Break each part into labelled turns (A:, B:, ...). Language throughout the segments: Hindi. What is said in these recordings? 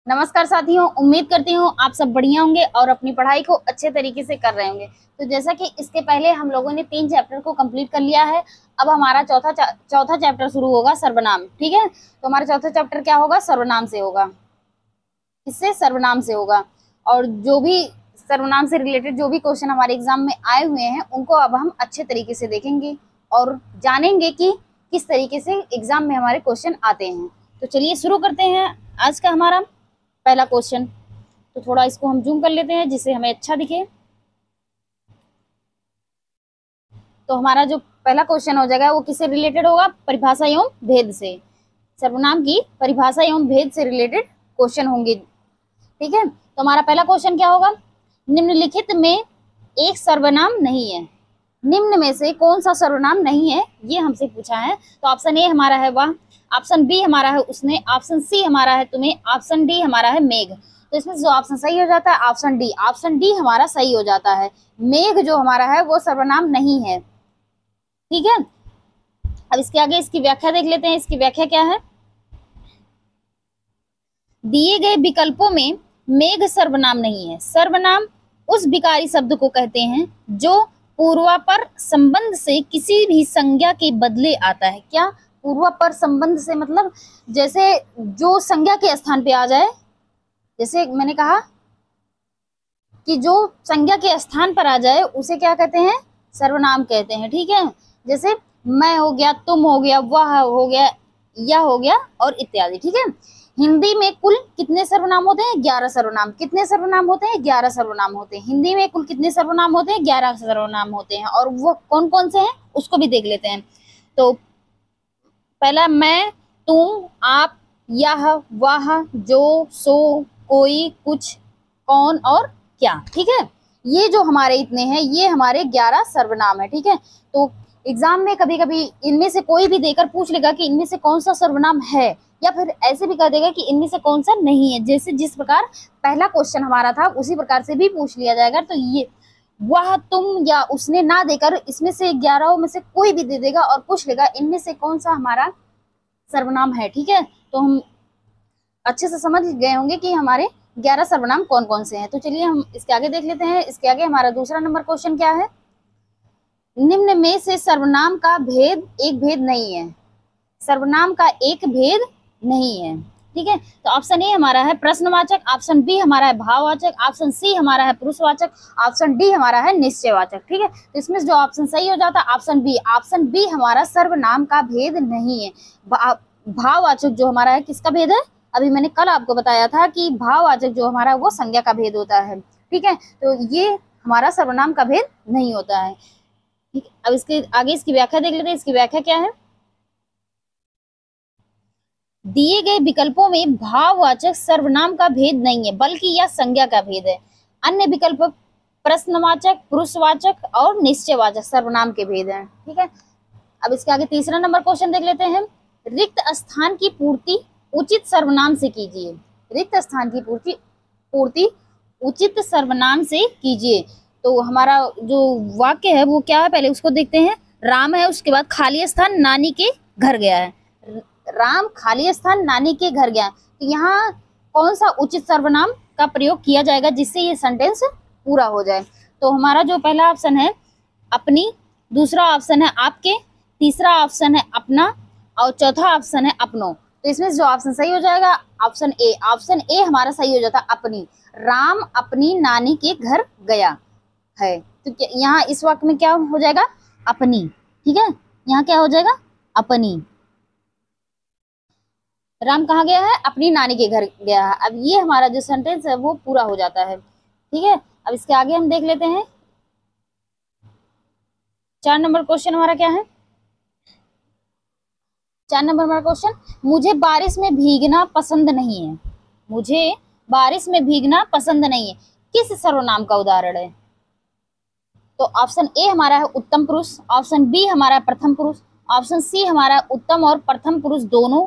A: नमस्कार साथियों, उम्मीद करती हूँ आप सब बढ़िया होंगे और अपनी पढ़ाई को अच्छे तरीके से कर रहे होंगे। तो जैसा कि इसके पहले हम लोगों ने 3 चैप्टर को कंप्लीट कर लिया है। अब हमारा चौथा चैप्टर शुरू होगा, सर्वनाम। ठीक है, तो हमारा चौथा चैप्टर क्या होगा? सर्वनाम से होगा। किससे? सर्वनाम से होगा। और जो भी सर्वनाम से रिलेटेड जो भी क्वेश्चन हमारे एग्जाम में आए हुए हैं उनको अब हम अच्छे तरीके से देखेंगे और जानेंगे कि किस तरीके से एग्जाम में हमारे क्वेश्चन आते हैं। तो चलिए शुरू करते हैं आज का हमारा पहला क्वेश्चन। तो थोड़ा इसको हम जूम कर लेते हैं जिससे हमें अच्छा दिखे। तो हमारा जो पहला क्वेश्चन हो जाएगा वो किससे रिलेटेड होगा? परिभाषा एवं भेद से। सर्वनाम की परिभाषा एवं भेद से रिलेटेड क्वेश्चन होंगे। ठीक है, तो हमारा पहला क्वेश्चन क्या होगा? निम्नलिखित में एक सर्वनाम नहीं है। निम्न में से कौन सा सर्वनाम नहीं है, ये हमसे पूछा है। तो ऑप्शन ए हमारा है वह, ऑप्शन बी हमारा है उसने, ऑप्शन सी हमारा है तुम्हें, ऑप्शन डी हमारा है मेघ। तो इसमें जो ऑप्शन सही हो जाता है ऑप्शन डी। ऑप्शन डी हमारा सही हो जाता है। मेघ जो हमारा है वो सर्वनाम नहीं है। ठीक है, अब इसके आगे इसकी व्याख्या देख लेते हैं। इसकी व्याख्या क्या है? दिए गए विकल्पों में मेघ सर्वनाम नहीं है। सर्वनाम उस विकारी शब्द को कहते हैं जो पूर्वापर संबंध से किसी भी संज्ञा के बदले आता है। क्या? पूर्वापर संबंध से मतलब जैसे जो संज्ञा के स्थान पे आ जाए। जैसे मैंने कहा कि जो संज्ञा के स्थान पर आ जाए उसे क्या कहते हैं? सर्वनाम कहते हैं। ठीक है, जैसे मैं हो गया, तुम हो गया, वह हो गया, यह हो गया और इत्यादि। ठीक है, हिंदी में कुल कितने सर्वनाम होते हैं? 11 सर्वनाम। कितने सर्वनाम होते हैं? 11 सर्वनाम होते हैं। हिंदी में कुल कितने सर्वनाम होते हैं? 11 सर्वनाम होते हैं। और वो कौन कौन से हैं उसको भी देख लेते हैं। तो पहला मैं, तुम, आप, यह, वह, जो, सो, कोई, कुछ, कौन और क्या। ठीक है, ये जो हमारे इतने हैं ये हमारे 11 सर्वनाम है। ठीक है, तो एग्जाम में कभी कभी इनमें से कोई भी देकर पूछ लेगा कि इनमें से कौन सा सर्वनाम है, या फिर ऐसे भी कह देगा कि इनमें से कौन सा नहीं है। जैसे जिस प्रकार पहला क्वेश्चन हमारा था उसी प्रकार से भी पूछ लिया जाएगा। तो ये वह, तुम या उसने ना देकर इसमें से 11 में से कोई भी दे देगा और पूछ लेगा इनमें से कौन सा हमारा सर्वनाम है। ठीक है, तो हम अच्छे से समझ गए होंगे कि हमारे 11 सर्वनाम कौन कौन से हैं। तो चलिए हम इसके आगे देख लेते हैं। इसके आगे हमारा दूसरा नंबर क्वेश्चन क्या है? निम्न में से सर्वनाम का भेद एक भेद नहीं है। सर्वनाम का एक भेद नहीं है। ठीक है, तो ऑप्शन ए हमारा है प्रश्नवाचक, ऑप्शन बी हमारा है भाववाचक, ऑप्शन सी हमारा है पुरुषवाचक, ऑप्शन डी हमारा है निश्चयवाचक। ठीक है, तो इसमें जो ऑप्शन सही हो जाता है ऑप्शन बी। ऑप्शन बी हमारा सर्वनाम का भेद नहीं है। भाववाचक जो हमारा है किसका भेद है? अभी मैंने कल आपको बताया था कि भाववाचक जो हमारा वो संज्ञा का भेद होता है। ठीक है, तो ये हमारा सर्वनाम का भेद नहीं होता है। ठीक है, अब इसके आगे इसकी व्याख्या देख लेते हैं। इसकी व्याख्या क्या है? दिए गए विकल्पों में भाववाचक सर्वनाम का भेद नहीं है बल्कि यह संज्ञा का भेद है। अन्य विकल्प प्रश्नवाचक, पुरुषवाचक और निश्चयवाचक सर्वनाम के भेद हैं। ठीक है, अब इसके आगे तीसरा नंबर क्वेश्चन देख लेते हैं। रिक्त स्थान की पूर्ति उचित सर्वनाम से कीजिए। रिक्त स्थान की पूर्ति उचित सर्वनाम से कीजिए। तो हमारा जो वाक्य है वो क्या है, पहले उसको देखते हैं। राम है, उसके बाद खाली स्थान नानी के घर गया है। राम खाली स्थान नानी के घर गया। तो यहाँ कौन सा उचित सर्वनाम का प्रयोग किया जाएगा जिससे ये सेंटेंस पूरा हो जाए? तो हमारा जो पहला ऑप्शन है अपनी, दूसरा ऑप्शन है आपके, तीसरा ऑप्शन है अपना और चौथा ऑप्शन है अपनों। तो इसमें जो ऑप्शन सही हो जाएगा ऑप्शन ए। ऑप्शन ए हमारा सही हो जाता अपनी। राम अपनी नानी के घर गया है। तो यहाँ इस वाक्य में क्या हो जाएगा? अपनी। ठीक है, यहाँ क्या हो जाएगा? अपनी। राम कहाँ गया है? अपनी नानी के घर गया है। अब ये हमारा जो सेंटेंस है वो पूरा हो जाता है। ठीक है, अब इसके आगे हम देख लेते हैं। 4 नंबर क्वेश्चन हमारा क्या है? 4 नंबर हमारा क्वेश्चन, मुझे बारिश में भीगना पसंद नहीं है। मुझे बारिश में भीगना पसंद नहीं है किस सर्वनाम का उदाहरण है? तो ऑप्शन ए हमारा है उत्तम पुरुष, ऑप्शन बी हमारा है प्रथम पुरुष, ऑप्शन सी हमारा है उत्तम और प्रथम पुरुष दोनों,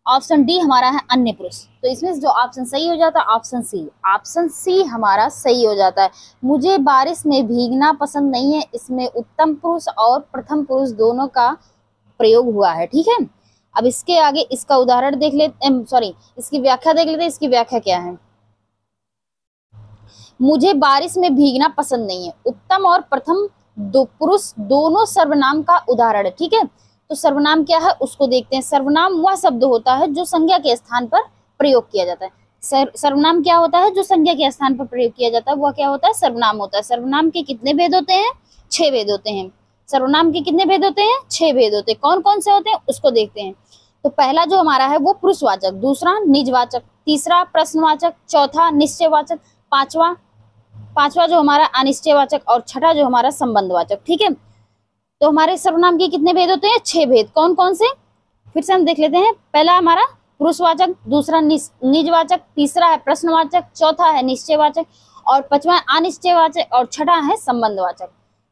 A: ऑप्शन डी हमारा है अन्य पुरुष। तो इसमें जो ऑप्शन सही हो जाता है ऑप्शन सी। ऑप्शन सी हमारा सही हो जाता है। मुझे बारिश में भीगना पसंद नहीं है, इसमें उत्तम पुरुष और प्रथम पुरुष दोनों का प्रयोग हुआ है। ठीक है, अब इसके आगे इसका उदाहरण देख लेते, सॉरी इसकी व्याख्या देख लेते हैं। इसकी व्याख्या क्या है? मुझे बारिश में भीगना पसंद नहीं है। उत्तम और प्रथम दो पुरुष दोनों सर्वनाम का उदाहरण है। ठीक है, तो सर्वनाम क्या है उसको देखते हैं। सर्वनाम वह शब्द होता है जो संज्ञा के स्थान पर प्रयोग किया जाता है। सर्वनाम क्या होता है? जो संज्ञा के स्थान पर प्रयोग किया जाता है वह क्या होता है? सर्वनाम होता है। सर्वनाम के कितने भेद होते हैं? 6 भेद होते हैं। सर्वनाम के कितने भेद होते हैं? 6 भेद होते हैं। कौन कौन से होते हैं उसको देखते हैं। तो पहला जो हमारा है वो पुरुषवाचक, दूसरा निजवाचक, तीसरा प्रश्नवाचक, चौथा निश्चयवाचक, पांचवा जो हमारा अनिश्चयवाचक और छठा जो हमारा संबंधवाचक। ठीक है, तो हमारे सर्वनाम के कितने भेद होते हैं? 6 भेद। कौन कौन से? फिर से हम देख लेते हैं। पहला हमारा पुरुषवाचक, दूसरा निजवाचक, तीसरा है प्रश्नवाचक, चौथा है निश्चयवाचक और पांचवा अनिश्चयवाचक और छठा है संबंधवाचक।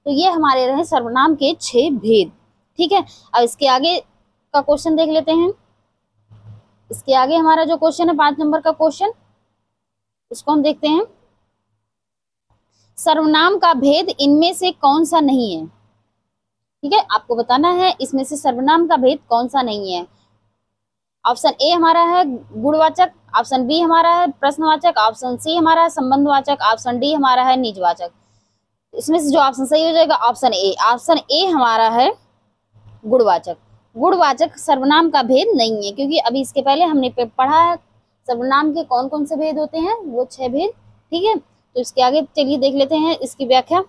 A: तो ये हमारे रहे सर्वनाम के 6 भेद। ठीक है, अब इसके आगे का क्वेश्चन देख लेते हैं। इसके आगे हमारा जो क्वेश्चन है 5 नंबर का क्वेश्चन, उसको हम देखते हैं। सर्वनाम का भेद इनमें से कौन सा नहीं है? ठीक है, आपको बताना है इसमें से सर्वनाम का भेद कौन सा नहीं है। ऑप्शन ए हमारा है गुणवाचक, ऑप्शन बी हमारा है प्रश्नवाचक, ऑप्शन सी हमारा है संबंधवाचक, ऑप्शन डी हमारा है निजवाचक। इसमें से जो ऑप्शन सही हो जाएगा ऑप्शन ए। ऑप्शन ए हमारा है गुणवाचक। गुणवाचक सर्वनाम का भेद नहीं है, क्योंकि अभी इसके पहले हमने पढ़ा है सर्वनाम के कौन कौन से भेद होते हैं, वो 6 भेद। ठीक है, तो इसके आगे चलिए देख लेते हैं इसकी व्याख्या।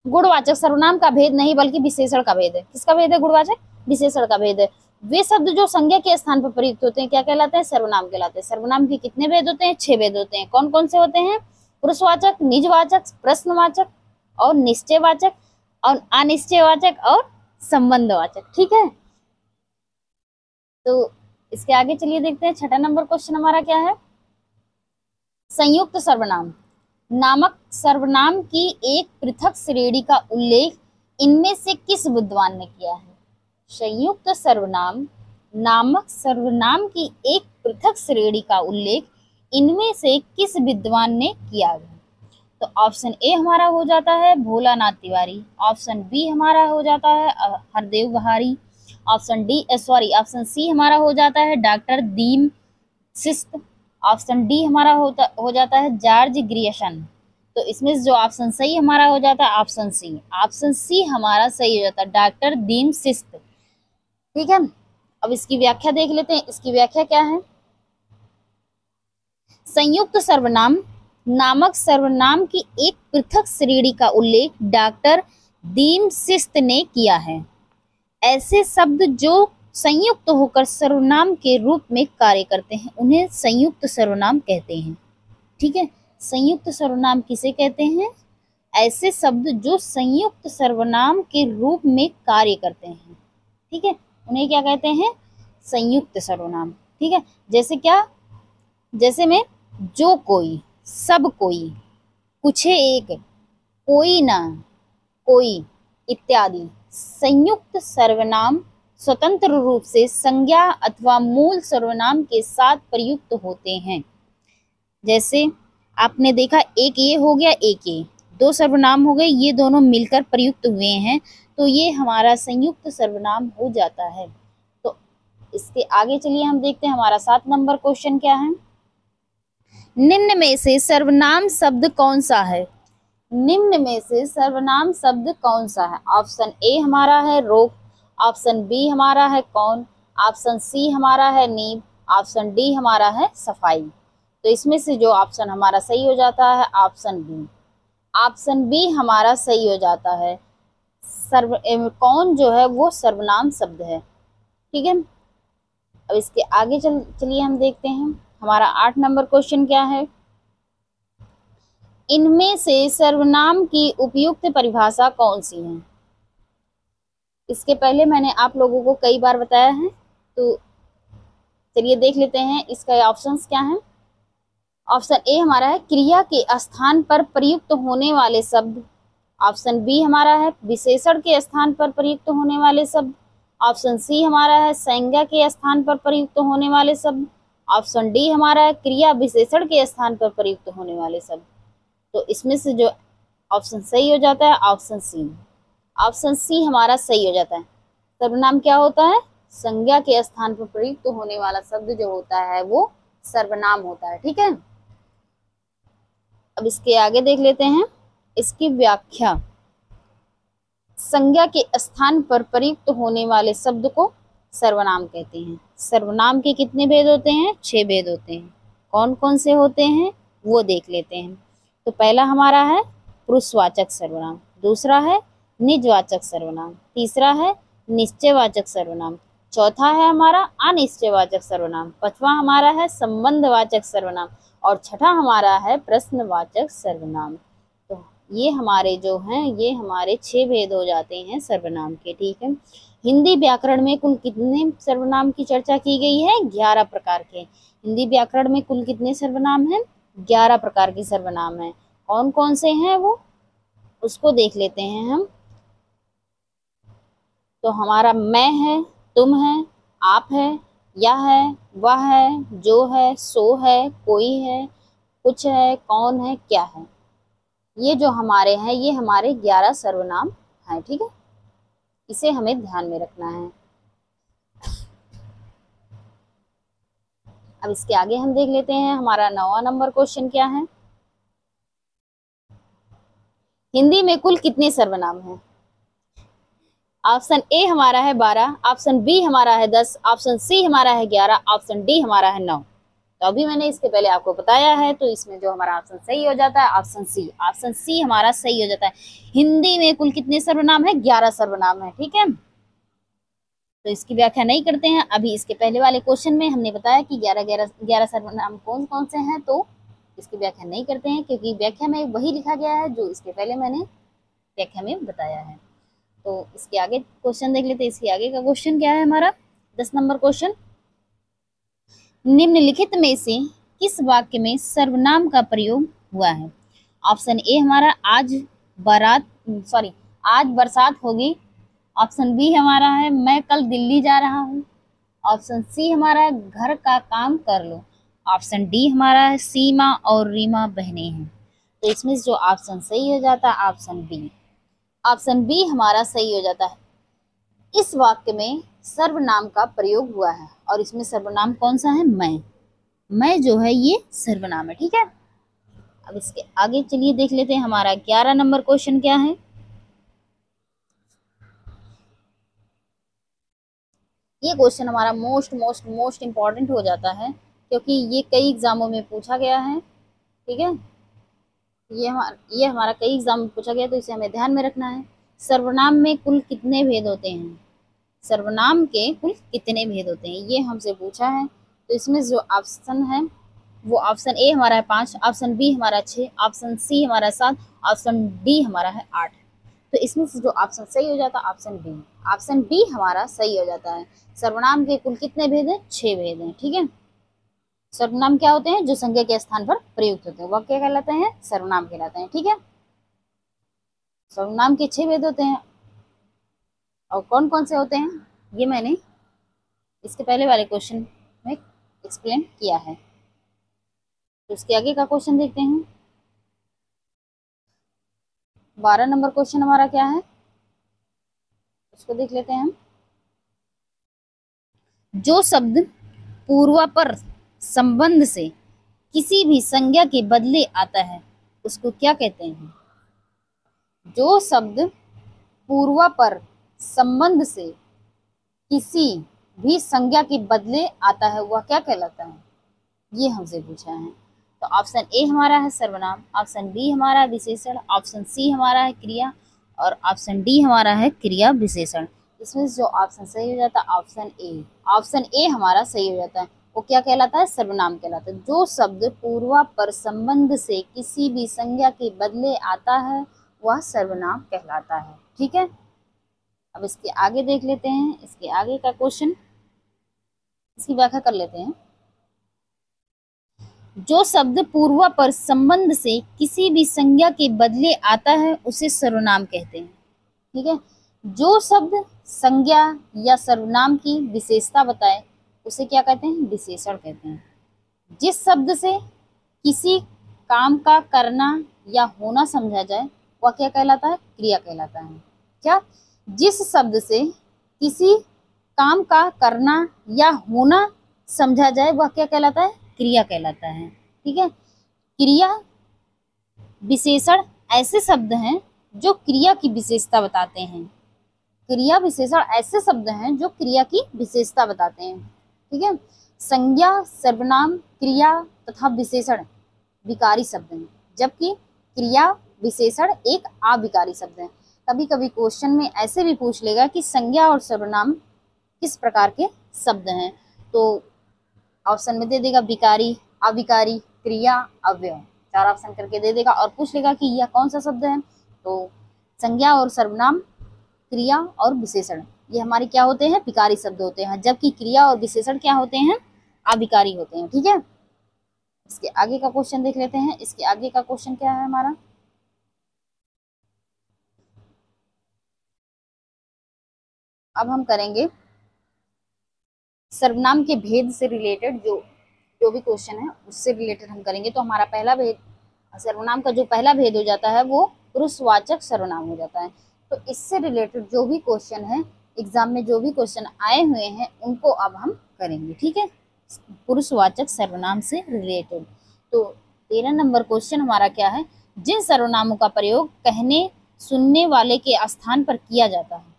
A: गुणवाचक सर्वनाम का भेद नहीं बल्कि विशेषण का भेद है। किसका भेद है? गुणवाचक, विशेषण का भेद है। वे शब्द जो संज्ञा के स्थान पर प्रयुक्त होते हैं क्या कहलाते हैं? सर्वनाम कहलाते हैं। सर्वनाम के कितने भेद होते हैं? 6 भेद होते हैं। कौन कौन से होते हैं? पुरुषवाचक, निजवाचक, प्रश्नवाचक और निश्चयवाचक और अनिश्चयवाचक और संबंधवाचक। ठीक है, तो इसके आगे चलिए देखते हैं। 6ठा नंबर क्वेश्चन हमारा क्या है? संयुक्त सर्वनाम नामक सर्वनाम की एक पृथक श्रेणी का उल्लेख इनमें से किस विद्वान ने किया है? संयुक्त सर्वनाम नामक सर्वनाम की एक पृथक श्रेणी का उल्लेख इनमें से किस विद्वान ने किया है? तो ऑप्शन ए हमारा हो जाता है भोलानाथ तिवारी, ऑप्शन बी हमारा हो जाता है हरदेव बहारी, ऑप्शन सी हमारा हो जाता है डॉक्टर दीम सिस्त, ऑप्शन डी हमारा हो जाता है जॉर्ज ग्रियर्सन। तो इसमें जो ऑप्शन सही हमारा हो जाता है ऑप्शन सी। ऑप्शन सी हमारा सही हो जाता है डॉक्टर दीम सिस्त। ठीक है, अब इसकी व्याख्या देख लेते हैं। इसकी व्याख्या क्या है? संयुक्त सर्वनाम नामक सर्वनाम की एक पृथक श्रेणी का उल्लेख डॉक्टर दीम सिस्त ने किया है। ऐसे शब्द जो संयुक्त होकर सर्वनाम के रूप में कार्य करते हैं उन्हें संयुक्त सर्वनाम कहते हैं। ठीक है, संयुक्त सर्वनाम किसे कहते हैं? ऐसे शब्द जो संयुक्त सर्वनाम के रूप में कार्य करते हैं। ठीक है, उन्हें क्या कहते हैं? संयुक्त सर्वनाम। ठीक है, जैसे क्या? जैसे में जो कोई, सब कोई, कुछ एक, कोई ना, कोई इत्यादि संयुक्त सर्वनाम स्वतंत्र रूप से संज्ञा अथवा मूल सर्वनाम के साथ प्रयुक्त होते हैं। जैसे आपने देखा एक ये हो गया, एक ये, 2 सर्वनाम हो गए, ये दोनों मिलकर प्रयुक्त हुए हैं, तो ये हमारा संयुक्त सर्वनाम हो जाता है। तो इसके आगे चलिए हम देखते हैं हमारा 7 नंबर क्वेश्चन क्या है। निम्न में से सर्वनाम शब्द कौन सा है? निम्न में से सर्वनाम शब्द कौन सा है? ऑप्शन ए हमारा है रोक, ऑप्शन बी हमारा है कौन, ऑप्शन सी हमारा है नींव, ऑप्शन डी हमारा है सफाई। तो इसमें से जो ऑप्शन हमारा सही हो जाता है ऑप्शन बी। ऑप्शन बी हमारा सही हो जाता है। कौन जो है वो सर्वनाम शब्द है। ठीक है, अब इसके आगे चलिए हम देखते हैं हमारा 8 नंबर क्वेश्चन क्या है। इनमें से सर्वनाम की उपयुक्त परिभाषा कौन सी है? इसके पहले मैंने आप लोगों को कई बार बताया है, तो चलिए देख लेते हैं इसका ऑप्शंस क्या हैं। ऑप्शन ए हमारा है क्रिया के स्थान पर प्रयुक्त होने वाले शब्द, ऑप्शन बी हमारा है विशेषण के स्थान पर प्रयुक्त होने वाले शब्द, ऑप्शन सी हमारा है संज्ञा के स्थान पर प्रयुक्त होने वाले शब्द, ऑप्शन डी हमारा है क्रिया विशेषण के स्थान पर प्रयुक्त होने वाले शब्द। तो इसमें से जो ऑप्शन सही हो जाता है ऑप्शन सी। ऑप्शन सी हमारा सही हो जाता है। सर्वनाम क्या होता है? संज्ञा के स्थान पर प्रयुक्त होने वाला शब्द जो होता है वो सर्वनाम होता है। ठीक है, अब इसके आगे देख लेते हैं इसकी व्याख्या। संज्ञा के स्थान पर प्रयुक्त होने वाले शब्द को सर्वनाम कहते हैं। सर्वनाम के कितने भेद होते हैं? 6 भेद होते हैं। कौन कौन से होते हैं वो देख लेते हैं। तो पहला हमारा है पुरुषवाचक सर्वनाम, दूसरा है निजवाचक सर्वनाम, तीसरा है निश्चयवाचक सर्वनाम, चौथा है हमारा अनिश्चयवाचक सर्वनाम, पांचवा हमारा है संबंधवाचक सर्वनाम और छठा हमारा है प्रश्नवाचक सर्वनाम। तो ये हमारे जो हैं ये हमारे 6 भेद हो जाते हैं सर्वनाम के। ठीक है, हिंदी व्याकरण में कुल कितने सर्वनाम की चर्चा की गई है? 11 प्रकार के। हिंदी व्याकरण में कुल कितने सर्वनाम हैं? 11 प्रकार के सर्वनाम हैं। कौन कौन से हैं वो उसको देख लेते हैं हम। तो हमारा मैं है, तुम है, आप है, यह है, वह है, जो है, सो है, कोई है, कुछ है, कौन है, क्या है। ये जो हमारे हैं ये हमारे 11 सर्वनाम हैं। ठीक है, इसे हमें ध्यान में रखना है। अब इसके आगे हम देख लेते हैं हमारा 9वां नंबर क्वेश्चन क्या है। हिंदी में कुल कितने सर्वनाम हैं? ऑप्शन ए हमारा है 12, ऑप्शन बी हमारा है 10, ऑप्शन सी हमारा है 11, ऑप्शन डी हमारा है 9। तो अभी मैंने इसके पहले आपको बताया है, तो इसमें जो हमारा ऑप्शन सही हो जाता है ऑप्शन सी। ऑप्शन सी हमारा सही हो जाता है। हिंदी में कुल कितने सर्वनाम है? 11 सर्वनाम है। ठीक है, तो इसकी व्याख्या नहीं करते हैं। अभी इसके पहले वाले क्वेश्चन में हमने बताया कि 11 सर्वनाम कौन कौन से हैं, तो इसकी व्याख्या नहीं करते हैं क्योंकि व्याख्या में वही लिखा गया है जो इसके पहले मैंने व्याख्या में बताया है। तो इसके आगे क्वेश्चन देख लेते हैं। इसके आगे का क्वेश्चन क्या है हमारा 10 नंबर क्वेश्चन। निम्नलिखित में से किस वाक्य में सर्वनाम का प्रयोग हुआ है? ऑप्शन ए हमारा आज बरसात होगी, ऑप्शन बी हमारा है मैं कल दिल्ली जा रहा हूँ, ऑप्शन सी हमारा है घर का काम कर लो, ऑप्शन डी हमारा है सीमा और रीमा बहनें हैं। तो इसमें जो ऑप्शन सही हो जाता है ऑप्शन बी। ऑप्शन बी हमारा सही हो जाता है। इस वाक्य में सर्वनाम का प्रयोग हुआ है और इसमें सर्वनाम कौन सा है? मैं जो है ये सर्वनाम है। ठीक है, अब इसके आगे चलिए देख लेते हैं हमारा 11 नंबर क्वेश्चन क्या है। ये क्वेश्चन हमारा मोस्ट इम्पॉर्टेंट हो जाता है क्योंकि ये कई एग्जामों में पूछा गया है। ठीक है, ये हमारा कई एग्जाम में पूछा गया, तो इसे हमें ध्यान में रखना है। सर्वनाम में कुल कितने भेद होते हैं? सर्वनाम के कुल कितने भेद होते हैं ये हमसे पूछा है। तो इसमें जो ऑप्शन है वो ऑप्शन ए हमारा है 5, ऑप्शन बी हमारा 6, ऑप्शन सी हमारा 7, ऑप्शन डी हमारा है 8। तो इसमें से जो ऑप्शन सही हो जाता है ऑप्शन बी। ऑप्शन बी हमारा सही हो जाता है। सर्वनाम के कुल कितने भेद हैं? 6 भेद हैं। ठीक है, सर्वनाम क्या होते हैं? जो संज्ञा के स्थान पर प्रयुक्त होते हैं वह क्या कहलाते हैं? सर्वनाम कहलाते हैं। ठीक है, सर्वनाम के 6 भेद होते हैं और कौन कौन से होते हैं ये मैंने इसके पहले वाले क्वेश्चन में एक्सप्लेन किया है। तो इसके आगे का क्वेश्चन देखते हैं। 12 नंबर क्वेश्चन हमारा क्या है उसको देख लेते हैं हम। जो शब्द पूर्वापर संबंध से किसी भी संज्ञा के बदले आता है उसको क्या कहते हैं? जो शब्द पूर्वापर संबंध से किसी भी संज्ञा के बदले आता है वह क्या कहलाता है? ये हमसे पूछा है। तो ऑप्शन ए हमारा है सर्वनाम, ऑप्शन बी हमारा है विशेषण, ऑप्शन सी हमारा है क्रिया और ऑप्शन डी हमारा है क्रिया विशेषण। इसमें जो ऑप्शन सही हो जाता है ऑप्शन ए। ऑप्शन ए हमारा सही हो जाता है। वो क्या कहलाता है? सर्वनाम कहलाता है। जो शब्द पूर्वापर संबंध से किसी भी संज्ञा के बदले आता है वह सर्वनाम कहलाता है। ठीक है, अब इसके आगे देख लेते हैं। इसके आगे का क्वेश्चन इसकी व्याख्या कर लेते हैं। जो शब्द पूर्वापर संबंध से किसी भी संज्ञा के बदले आता है उसे सर्वनाम कहते हैं। ठीक है, जो शब्द संज्ञा या सर्वनाम की विशेषता बताए उसे क्या कहते हैं? विशेषण कहते हैं। जिस शब्द से किसी काम का करना या होना समझा जाए वह क्या कहलाता है? क्रिया कहलाता है। क्या? जिस शब्द से किसी काम का करना या होना समझा जाए वह क्या कहलाता है? क्रिया कहलाता है। ठीक है, क्रिया विशेषण ऐसे शब्द हैं जो क्रिया की विशेषता बताते हैं। क्रिया विशेषण ऐसे शब्द हैं जो क्रिया की विशेषता बताते हैं। ठीक है, संज्ञा, सर्वनाम, क्रिया तथा विशेषण विकारी शब्द हैं, जबकि क्रिया विशेषण एक अविकारी शब्द है। कभी कभी क्वेश्चन में ऐसे भी पूछ लेगा कि संज्ञा और सर्वनाम किस प्रकार के शब्द हैं, तो ऑप्शन में दे देगा विकारी, अविकारी, क्रिया, अव्यय, 4 ऑप्शन करके दे देगा और पूछ लेगा कि यह कौन सा शब्द है। तो संज्ञा और सर्वनाम, क्रिया और विशेषण ये हमारे क्या होते हैं? विकारी शब्द होते हैं, जबकि क्रिया और विशेषण क्या होते हैं? अविकारी होते हैं। ठीक है, इसके आगे का क्वेश्चन देख लेते हैं। इसके आगे का क्वेश्चन क्या है हमारा? अब हम करेंगे सर्वनाम के भेद से रिलेटेड जो भी क्वेश्चन है उससे रिलेटेड हम करेंगे। तो हमारा पहला भेद, सर्वनाम का जो पहला भेद हो जाता है वो पुरुषवाचक सर्वनाम हो जाता है। तो इससे रिलेटेड जो भी क्वेश्चन है एग्जाम में, जो भी क्वेश्चन आए हुए हैं उनको अब हम करेंगे। ठीक है, पुरुषवाचक सर्वनाम से रिलेटेड। तो 13 नंबर क्वेश्चन हमारा क्या है? जिन सर्वनामों का प्रयोग कहने सुनने वाले के स्थान पर किया जाता है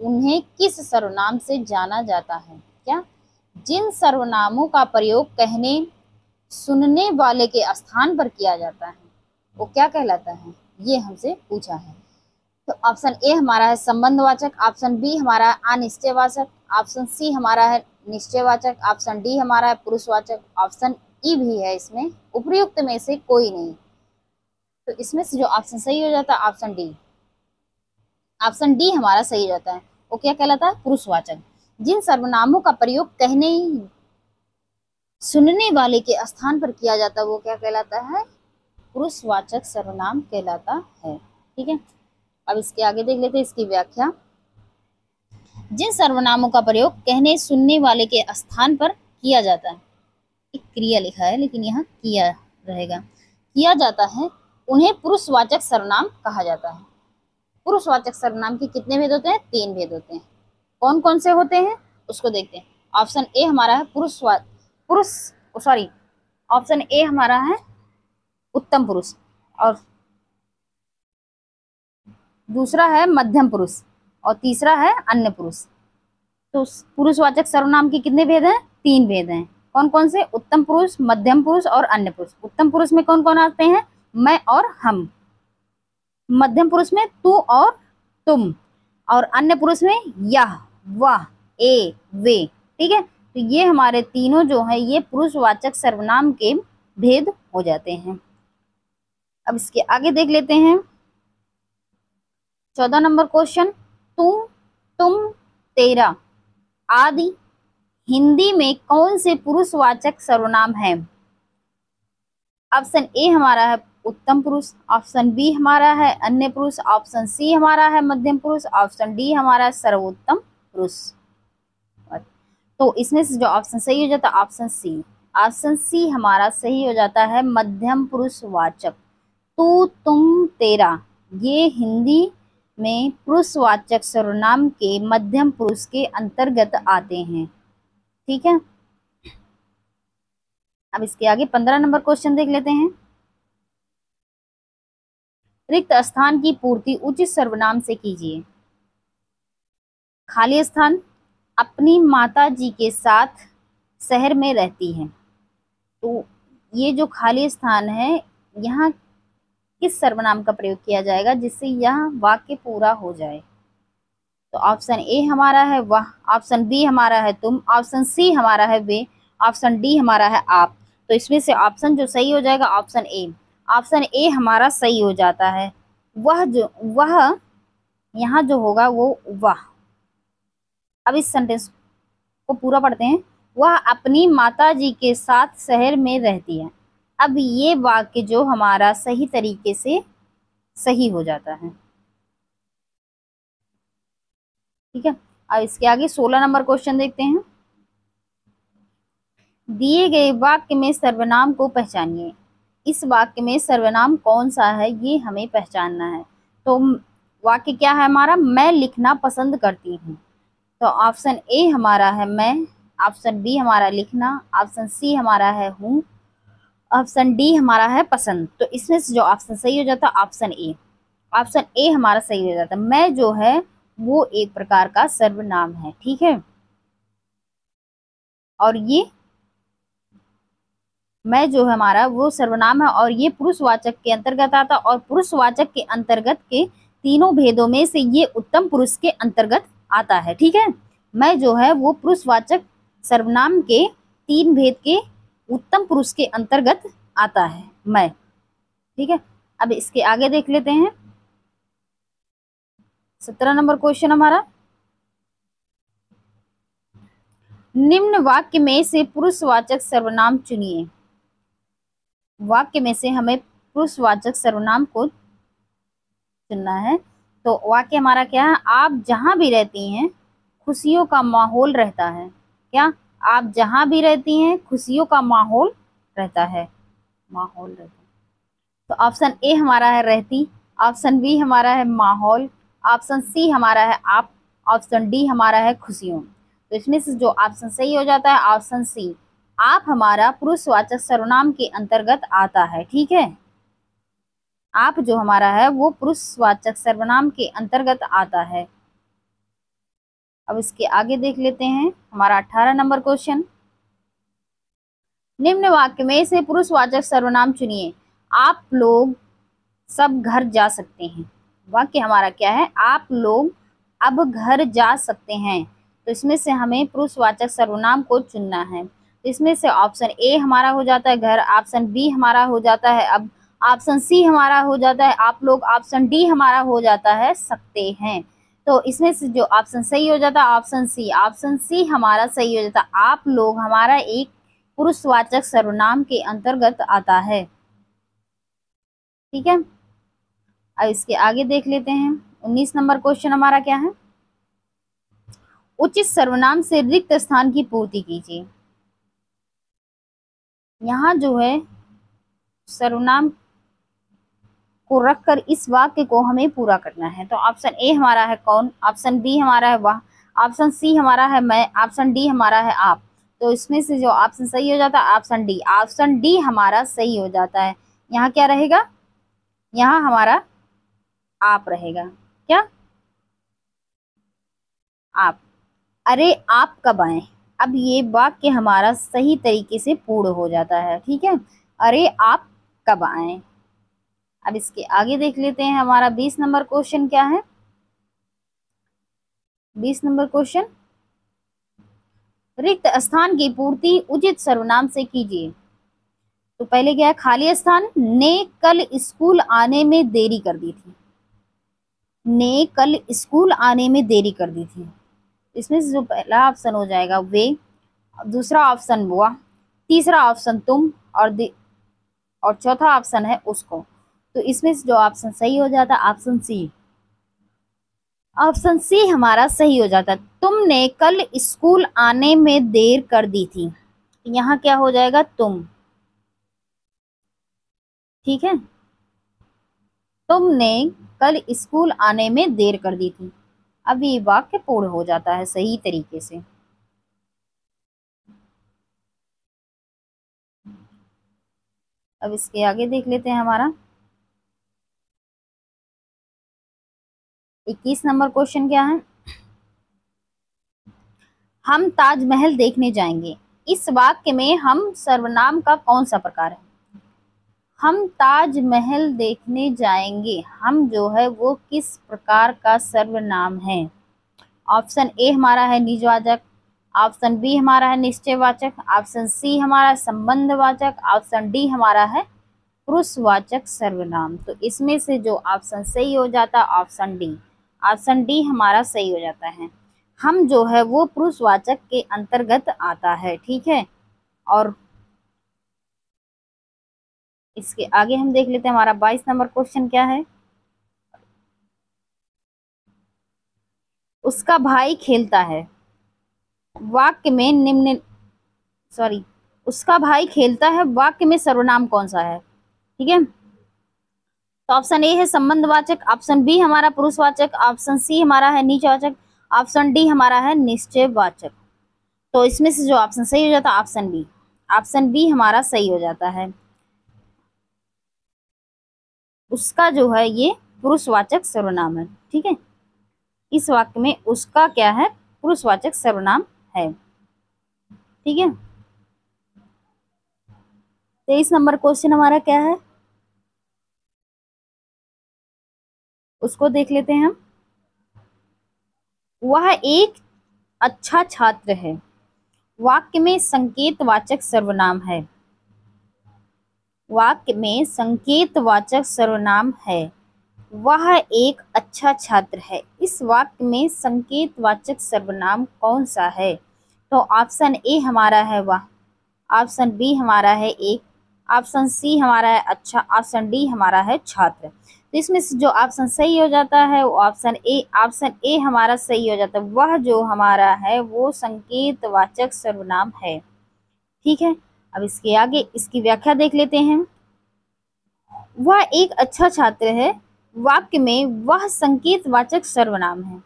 A: उन्हें किस सर्वनाम से जाना जाता है? क्या? जिन सर्वनामों का प्रयोग कहने सुनने वाले के स्थान पर किया जाता है वो क्या कहलाता है? ये हमसे पूछा है। तो ऑप्शन ए हमारा है संबंधवाचक, ऑप्शन बी हमारा है अनिश्चयवाचक, ऑप्शन सी हमारा है निश्चयवाचक, ऑप्शन डी हमारा है पुरुषवाचक, ऑप्शन ई भी है इसमें, उपयुक्त में से कोई नहीं। तो इसमें से जो ऑप्शन सही हो जाता है ऑप्शन डी, ऑप्शन डी हमारा सही हो जाता है। वो क्या कहलाता है? पुरुषवाचक। जिन सर्वनामों का प्रयोग कहने सुनने वाले के स्थान पर किया जाता है वो क्या कहलाता है? पुरुषवाचक सर्वनाम कहलाता है। ठीक है, अब इसके आगे देख लेते हैं इसकी व्याख्या। जिन सर्वनामों का प्रयोग कहने सुनने वाले के स्थान पर किया जाता है, एक क्रिया लिखा है लेकिन यहाँ किया रहेगा, किया जाता है, उन्हें पुरुषवाचक सर्वनाम कहा जाता है। पुरुषवाचक सर्वनाम के कितने भेद होते हैं? 3 भेद होते हैं। कौन कौन से होते हैं उसको देखते हैं। ऑप्शन ए हमारा है ऑप्शन ए हमारा है उत्तम पुरुष, और दूसरा है मध्यम पुरुष, और तीसरा है अन्य पुरुष। तो पुरुषवाचक सर्वनाम के कितने भेद हैं? 3 भेद हैं। कौन कौन से? उत्तम पुरुष, मध्यम पुरुष और अन्य पुरुष। उत्तम पुरुष में कौन कौन आते हैं? मैं और हम। मध्यम पुरुष में तू और तुम, और अन्य पुरुष में यह, वह, ए, वे। ठीक है, तो ये हमारे तीनों जो है ये पुरुषवाचक सर्वनाम के भेद हो जाते हैं। अब इसके आगे देख लेते हैं 14 नंबर क्वेश्चन। तू, तुम, तेरा आदि हिंदी में कौन से पुरुषवाचक सर्वनाम है? ऑप्शन ए हमारा है उत्तम पुरुष, ऑप्शन बी हमारा है अन्य पुरुष, ऑप्शन सी हमारा है मध्यम पुरुष, ऑप्शन डी हमारा है सर्वोत्तम पुरुष। तो इसमें से जो ऑप्शन सही हो जाता है ऑप्शन सी, ऑप्शन सी हमारा सही हो जाता है मध्यम पुरुषवाचक। तू, तुम, तेरा ये हिंदी में पुरुषवाचक सर्वनाम के मध्यम पुरुष के अंतर्गत आते हैं। ठीक है, अब इसके आगे 15 नंबर क्वेश्चन देख लेते हैं। रिक्त स्थान की पूर्ति उचित सर्वनाम से कीजिए। खाली स्थान, अपनी माता जी के साथ शहर में रहती है। तो ये जो खाली स्थान है यहाँ किस सर्वनाम का प्रयोग किया जाएगा जिससे यह वाक्य पूरा हो जाए? तो ऑप्शन ए हमारा है वह, ऑप्शन बी हमारा है तुम, ऑप्शन सी हमारा है वे, ऑप्शन डी हमारा है आप। तो इसमें से ऑप्शन जो सही हो जाएगा ऑप्शन ए, ऑप्शन ए हमारा सही हो जाता है। वह यहाँ जो होगा वो वह। अब इस सेंटेंस को पूरा पढ़ते हैं। वह अपनी माता जी के साथ शहर में रहती है। अब ये वाक्य जो हमारा सही तरीके से सही हो जाता है। ठीक है, अब इसके आगे 16 नंबर क्वेश्चन देखते हैं। दिए गए वाक्य में सर्वनाम को पहचानिए। इस वाक्य में सर्वनाम कौन सा है ये हमें पहचानना है। तो वाक्य क्या है हमारा? मैं लिखना पसंद करती हूँ। तो ऑप्शन ए हमारा है मैं, ऑप्शन बी हमारा लिखना, ऑप्शन सी हमारा है हूँ, ऑप्शन डी हमारा है पसंद। तो इसमें से जो ऑप्शन सही हो जाता है ऑप्शन ए। ऑप्शन ए हमारा सही हो जाता है। मैं जो है वो एक प्रकार का सर्वनाम है, ठीक है। और ये मैं जो है हमारा वो सर्वनाम है और ये पुरुषवाचक के अंतर्गत आता, और पुरुषवाचक के अंतर्गत के तीनों भेदों में से ये उत्तम पुरुष के अंतर्गत आता है, ठीक है। मैं जो है वो पुरुषवाचक सर्वनाम के तीन भेद के उत्तम पुरुष के अंतर्गत आता है मैं, ठीक है। अब इसके आगे देख लेते हैं 17 नंबर क्वेश्चन हमारा। निम्न वाक्य में से पुरुषवाचक सर्वनाम चुनिए। वाक्य में से हमें पुरुषवाचक सर्वनाम को चुनना है। तो वाक्य हमारा क्या है, आप जहां भी रहती हैं खुशियों का माहौल रहता है। क्या, आप जहां भी रहती हैं खुशियों का माहौल रहता है, माहौल रहता है। तो ऑप्शन ए हमारा है रहती, ऑप्शन बी हमारा है माहौल, ऑप्शन सी हमारा है आप, ऑप्शन डी हमारा है खुशियों। तो इसमें से जो ऑप्शन सही हो जाता है ऑप्शन सी, आप हमारा पुरुषवाचक सर्वनाम के अंतर्गत आता है, ठीक है। आप जो हमारा है वो पुरुषवाचक सर्वनाम के अंतर्गत आता है। अब इसके आगे देख लेते हैं हमारा 18 नंबर क्वेश्चन। निम्न वाक्य में से पुरुषवाचक सर्वनाम चुनिए। आप लोग सब घर जा सकते हैं। वाक्य हमारा क्या है, आप लोग अब घर जा सकते हैं। तो इसमें से हमें पुरुषवाचक सर्वनाम को चुनना है। तो इसमें से ऑप्शन ए हमारा हो जाता है घर, ऑप्शन बी हमारा हो जाता है अब, ऑप्शन सी हमारा हो जाता है आप लोग, ऑप्शन डी हमारा हो जाता है सकते हैं। तो इसमें से जो ऑप्शन सही हो जाता है ऑप्शन सी, ऑप्शन सी हमारा सही हो जाता है। आप लोग हमारा एक पुरुषवाचक सर्वनाम के अंतर्गत आता है, ठीक है। अब इसके आगे देख लेते हैं 19 नंबर क्वेश्चन हमारा क्या है। उचित सर्वनाम से रिक्त स्थान की पूर्ति कीजिए। यहाँ जो है सर्वनाम को रखकर इस वाक्य को हमें पूरा करना है। तो ऑप्शन ए हमारा है कौन, ऑप्शन बी हमारा है वह, ऑप्शन सी हमारा है मैं, ऑप्शन डी हमारा है आप। तो इसमें से जो ऑप्शन सही हो जाता है ऑप्शन डी, ऑप्शन डी हमारा सही हो जाता है। यहाँ क्या रहेगा, यहाँ हमारा आप रहेगा। क्या, आप। अरे आप कब आए, अब ये वाक्य हमारा सही तरीके से पूर्ण हो जाता है, ठीक है। अरे आप कब आए। अब इसके आगे देख लेते हैं हमारा 20 नंबर क्वेश्चन क्या है। 20 नंबर क्वेश्चन, रिक्त स्थान की पूर्ति उचित सर्वनाम से कीजिए। तो पहले क्या है, खाली स्थान, ने कल स्कूल आने में देरी कर दी थी। ने कल स्कूल आने में देरी कर दी थी। इसमें से जो पहला ऑप्शन हो जाएगा वे, दूसरा ऑप्शन वह, तीसरा ऑप्शन तुम, और चौथा ऑप्शन है उसको। तो इसमें से जो ऑप्शन सही हो जाता है ऑप्शन सी, ऑप्शन सी हमारा सही हो जाता है। तुमने कल स्कूल आने में देर कर दी थी। यहाँ क्या हो जाएगा तुम, ठीक है। तुमने कल स्कूल आने में देर कर दी थी। अब ये वाक्य पूर्ण हो जाता है सही तरीके से। अब इसके आगे देख लेते हैं हमारा 21 नंबर क्वेश्चन क्या है। हम ताजमहल देखने जाएंगे। इस वाक्य में हम सर्वनाम का कौन सा प्रकार है। हम ताजमहल देखने जाएंगे, हम जो है वो किस प्रकार का सर्वनाम है। ऑप्शन ए हमारा है निजवाचक, ऑप्शन बी हमारा है निश्चयवाचक, ऑप्शन सी हमारा है संबंधवाचक, ऑप्शन डी हमारा है पुरुषवाचक सर्वनाम। तो इसमें से जो ऑप्शन सही हो जाता है ऑप्शन डी, ऑप्शन डी हमारा सही हो जाता है। हम जो है वो पुरुषवाचक के अंतर्गत आता है, ठीक है। और इसके आगे हम देख लेते हैं हमारा 22 नंबर क्वेश्चन क्या है। उसका भाई खेलता है। वाक्य में निम्न, सॉरी, उसका भाई खेलता है वाक्य में सर्वनाम कौन सा है, ठीक है। तो ऑप्शन ए है संबंधवाचक, ऑप्शन बी हमारा पुरुषवाचक, ऑप्शन सी हमारा है निजवाचक, ऑप्शन डी हमारा है निश्चयवाचक। तो इसमें से जो ऑप्शन सही हो जाता है ऑप्शन बी, ऑप्शन बी हमारा सही हो जाता है। उसका जो है ये पुरुषवाचक सर्वनाम है, ठीक है। इस वाक्य में उसका क्या है, पुरुषवाचक सर्वनाम है, ठीक है। 23 नंबर क्वेश्चन हमारा क्या है, उसको देख लेते हैं हम। वह एक अच्छा छात्र है, वाक्य में संकेतवाचक सर्वनाम है। वाक्य में संकेतवाचक सर्वनाम है, वह एक अच्छा छात्र है। इस वाक्य में संकेतवाचक सर्वनाम कौन सा है? तो ऑप्शन ए हमारा है वह, ऑप्शन बी हमारा है एक, ऑप्शन सी हमारा है अच्छा, ऑप्शन डी हमारा है छात्र। तो इसमें से जो ऑप्शन सही हो जाता है वो ऑप्शन ए हमारा सही हो जाता है। वह जो हमारा है वो संकेतवाचक सर्वनाम है, ठीक है। अब इसके आगे इसकी व्याख्या देख लेते हैं। वह एक अच्छा छात्र है, वाक्य में वह संकेतवाचक सर्वनाम है।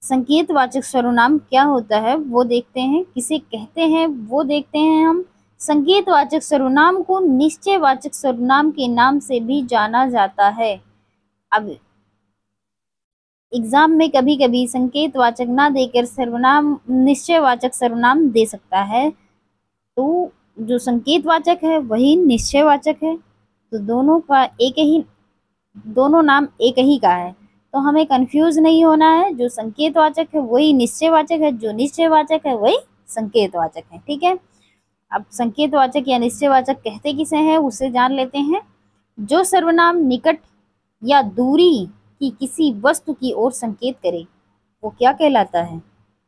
A: संकेतवाचक सर्वनाम क्या होता है वो देखते हैं, किसे कहते हैं वो देखते हैं हम। संकेतवाचक सर्वनाम को निश्चयवाचक सर्वनाम के नाम से भी जाना जाता है। अब एग्जाम में कभी कभी संकेतवाचक ना देकर सर्वनाम निश्चयवाचक सर्वनाम दे सकता है, तो जो संकेतवाचक है वही निश्चयवाचक है, तो दोनों का एक ही, दोनों नाम एक ही का है, तो हमें कंफ्यूज नहीं होना है। जो संकेतवाचक है वही निश्चयवाचक है, जो निश्चयवाचक है वही संकेतवाचक है, ठीक है। अब संकेतवाचक या निश्चयवाचक कहते किसे हैं उसे जान लेते हैं। जो सर्वनाम निकट या दूरी की किसी वस्तु की ओर संकेत करे वो क्या कहलाता है?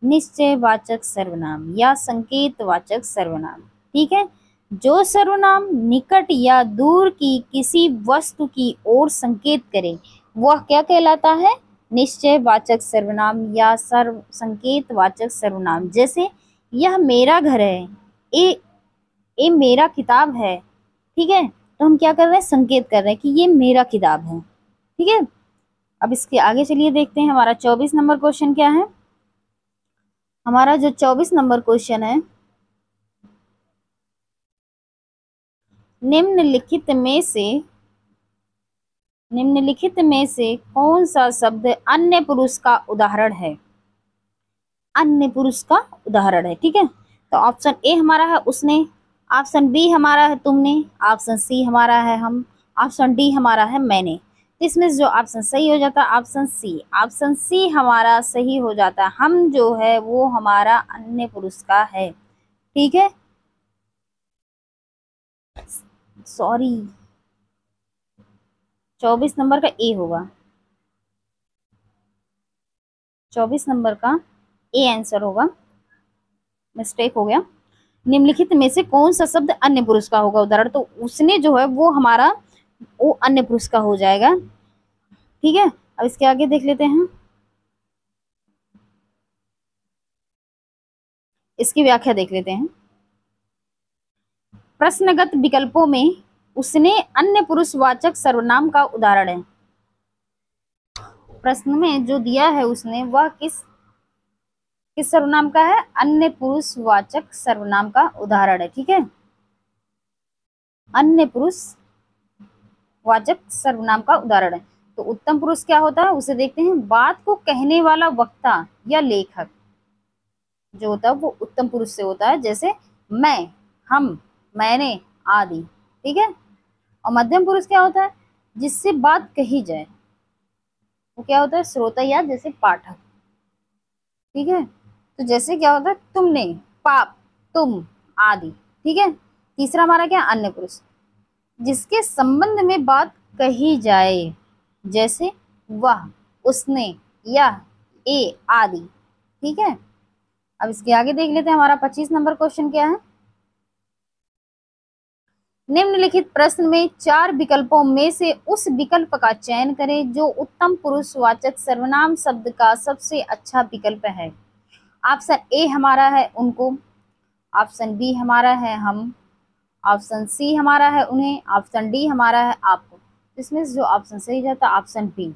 A: निश्चयवाचक सर्वनाम या संकेतवाचक सर्वनाम, ठीक है। जो सर्वनाम निकट या दूर की किसी वस्तु की ओर संकेत करे वह क्या कहलाता है? निश्चयवाचक सर्वनाम या संकेतवाचक सर्वनाम। जैसे यह मेरा घर है, ये मेरा किताब है, ठीक है। तो हम क्या कर रहे हैं, संकेत कर रहे हैं कि ये मेरा किताब है, ठीक है। अब इसके आगे चलिए देखते हैं हमारा 24 नंबर क्वेश्चन क्या है। हमारा जो 24 नंबर क्वेश्चन है, निम्नलिखित में से कौन सा शब्द अन्य पुरुष का उदाहरण है? अन्य पुरुष का उदाहरण है, ठीक है। तो ऑप्शन ए हमारा है उसने, ऑप्शन बी हमारा है तुमने, ऑप्शन सी हमारा है हम, ऑप्शन डी हमारा है मैंने। इसमें जो ऑप्शन सही हो जाता है ऑप्शन सी, ऑप्शन सी हमारा सही हो जाता है। हम जो है वो हमारा अन्य पुरुष का है, ठीक है। सॉरी 24 नंबर का ए होगा, 24 नंबर का ए आंसर होगा, मिस्टेक हो गया। निम्नलिखित में से कौन सा शब्द अन्य पुरुष का होगा उदाहरण? तो उसने जो है वो हमारा वो अन्य पुरुष का हो जाएगा, ठीक है। अब इसके आगे देख लेते हैं, इसकी व्याख्या देख लेते हैं। प्रश्नगत विकल्पों में उसने अन्य पुरुषवाचक सर्वनाम का उदाहरण है। प्रश्न में जो दिया है उसने वह किस सर्वनाम का है? अन्य पुरुषवाचक सर्वनाम का उदाहरण है, ठीक है। अन्य पुरुषवाचक सर्वनाम का उदाहरण है। तो उत्तम पुरुष क्या होता है उसे देखते हैं। बात को कहने वाला वक्ता या लेखक जो होता है वो उत्तम पुरुष से होता है, जैसे मैं, हम, मैंने आदि, ठीक है। और मध्यम पुरुष क्या होता है? जिससे बात कही जाए वो क्या होता है? श्रोता या जैसे पाठक, ठीक है। तो जैसे क्या होता है? तुमने, पाप, तुम आदि, ठीक है। तीसरा हमारा क्या? अन्य पुरुष, जिसके संबंध में बात कही जाए, जैसे वह, उसने, यह, ए आदि, ठीक है। अब इसके आगे देख लेते हैं हमारा 25 नंबर क्वेश्चन क्या है। निम्नलिखित प्रश्न में 4 विकल्पों में से उस विकल्प का चयन करें जो उत्तम पुरुषवाचक सर्वनाम शब्द का सबसे अच्छा विकल्प है। ऑप्शन ए हमारा है उनको, ऑप्शन बी हमारा है हम, ऑप्शन सी हमारा है उन्हें, ऑप्शन डी हमारा है आपको। इसमें जो ऑप्शन सही जाता है ऑप्शन बी,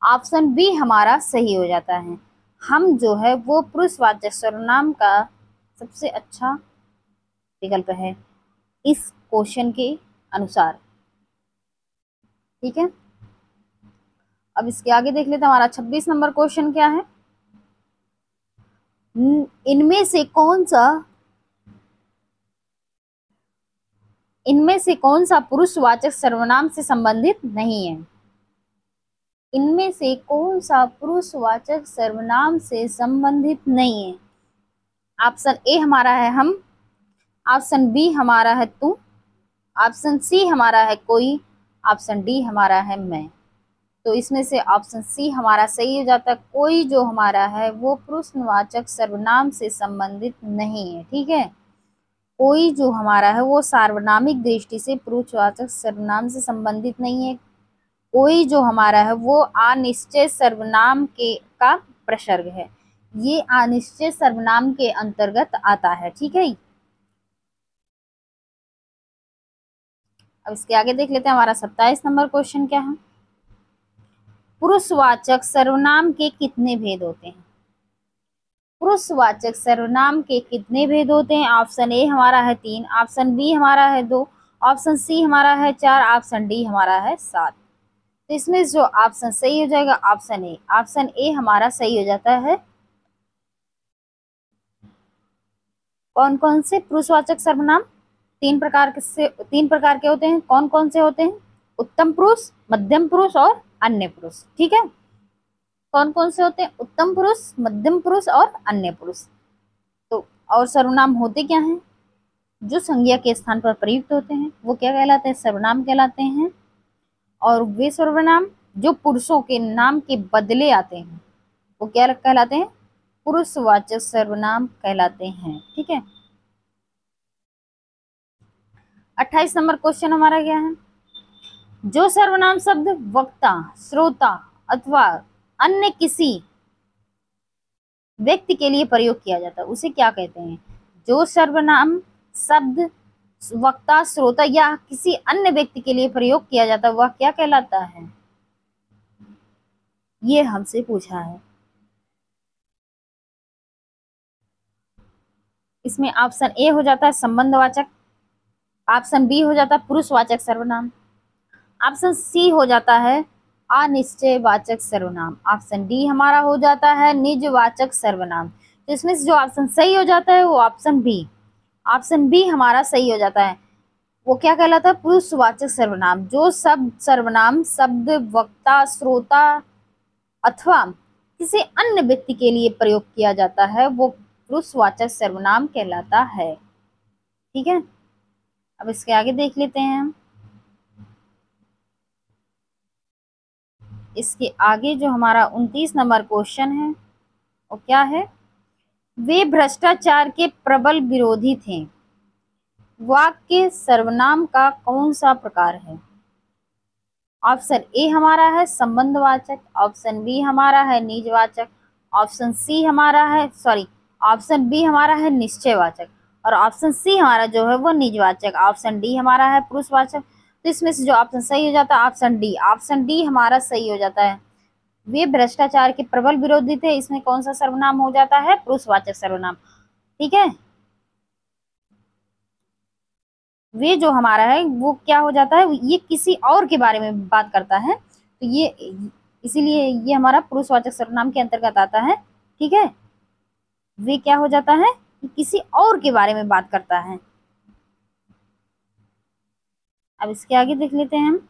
A: ऑप्शन बी हमारा सही हो जाता है। हम जो है वो पुरुषवाचक सर्वनाम का सबसे अच्छा विकल्प है इस क्वेश्चन के अनुसार। ठीक है, अब इसके आगे देख लेते हैं हमारा 26 नंबर क्वेश्चन क्या है। इनमें से कौन सा पुरुषवाचक सर्वनाम से संबंधित नहीं है। इनमें से कौन सा पुरुषवाचक सर्वनाम से संबंधित नहीं है। ऑप्शन ए हमारा है हम, ऑप्शन बी हमारा है तू, ऑप्शन सी हमारा है कोई, ऑप्शन डी हमारा है मैं। तो इसमें से ऑप्शन सी हमारा सही हो जाता है। कोई जो हमारा है वो पुरुषवाचक सर्वनाम से संबंधित नहीं है। ठीक है, कोई जो हमारा है वो सार्वनामिक दृष्टि से पुरुषवाचक सर्वनाम से संबंधित नहीं है। कोई जो हमारा है वो अनिश्चय सर्वनाम के का प्रसर्ग है। ये अनिश्चय सर्वनाम के अंतर्गत आता है। ठीक है, अब इसके आगे देख लेते हैं हमारा 27 नंबर क्वेश्चन क्या है। पुरुषवाचक सर्वनाम के कितने भेद होते हैं। पुरुषवाचक सर्वनाम के कितने भेद होते हैं। ऑप्शन ए हमारा है 3, ऑप्शन बी हमारा है 2, ऑप्शन सी हमारा है 4, ऑप्शन डी हमारा है 7। तो इसमें जो ऑप्शन सही हो जाएगा ऑप्शन ए। ऑप्शन ए हमारा सही हो जाता है। कौन कौन से पुरुषवाचक सर्वनाम 3 प्रकार के होते हैं। कौन कौन से होते हैं। उत्तम पुरुष, मध्यम पुरुष और अन्य पुरुष। ठीक है, कौन कौन से होते हैं। उत्तम पुरुष, मध्यम पुरुष और अन्य पुरुष। तो और सर्वनाम होते क्या हैं। जो संज्ञा के स्थान पर प्रयुक्त होते हैं वो क्या कहलाते हैं, सर्वनाम कहलाते हैं। और वे सर्वनाम जो पुरुषों के नाम के बदले आते हैं वो क्या कहलाते हैं, पुरुषवाचक सर्वनाम कहलाते हैं। ठीक है, 28 नंबर क्वेश्चन हमारा क्या है। जो सर्वनाम शब्द वक्ता, श्रोता अथवा अन्य किसी व्यक्ति के लिए प्रयोग किया जाता है उसे क्या कहते हैं। जो सर्वनाम शब्द वक्ता, श्रोता या किसी अन्य व्यक्ति के लिए प्रयोग किया जाता है वह क्या कहलाता है। ये हमसे पूछा है। इसमें ऑप्शन ए हो जाता है संबंधवाचक, ऑप्शन बी हो जाता है पुरुषवाचक सर्वनाम, ऑप्शन सी हो जाता है अनिश्चयवाचक सर्वनाम, ऑप्शन डी हमारा हो जाता है निजवाचक सर्वनाम। तो इसमें से जो ऑप्शन सही हो जाता है वो ऑप्शन बी। ऑप्शन बी हमारा सही हो जाता है। वो क्या कहलाता है, पुरुषवाचक सर्वनाम। जो सब सर्वनाम शब्द वक्ता, श्रोता अथवा किसी अन्य व्यक्ति के लिए प्रयोग किया जाता है वो पुरुषवाचक सर्वनाम कहलाता है। ठीक है, अब इसके आगे देख लेते हैं हम। इसके आगे जो हमारा 29 नंबर क्वेश्चन है वो क्या है। वे भ्रष्टाचार के प्रबल विरोधी थे। वाक्य सर्वनाम का कौन सा प्रकार है। ऑप्शन ए हमारा है संबंधवाचक, ऑप्शन बी हमारा है निजवाचक, ऑप्शन सी हमारा है ऑप्शन बी हमारा है निश्चयवाचक और ऑप्शन सी हमारा जो है वो निजवाचक। ऑप्शन डी हमारा है पुरुषवाचक। तो इसमें से जो ऑप्शन सही हो जाता है ऑप्शन डी। ऑप्शन डी हमारा सही हो जाता है। वे भ्रष्टाचार के प्रबल विरोधी थे। इसमें कौन सा सर्वनाम हो जाता है, पुरुषवाचक सर्वनाम। ठीक है, वे जो हमारा है वो क्या हो जाता है, ये किसी और के बारे में बात करता है तो ये इसीलिए ये हमारा पुरुषवाचक सर्वनाम के अंतर्गत आता है। ठीक है, वे क्या हो जाता है, किसी और के बारे में बात करता है। अब इसके आगे देख लेते हैं हम।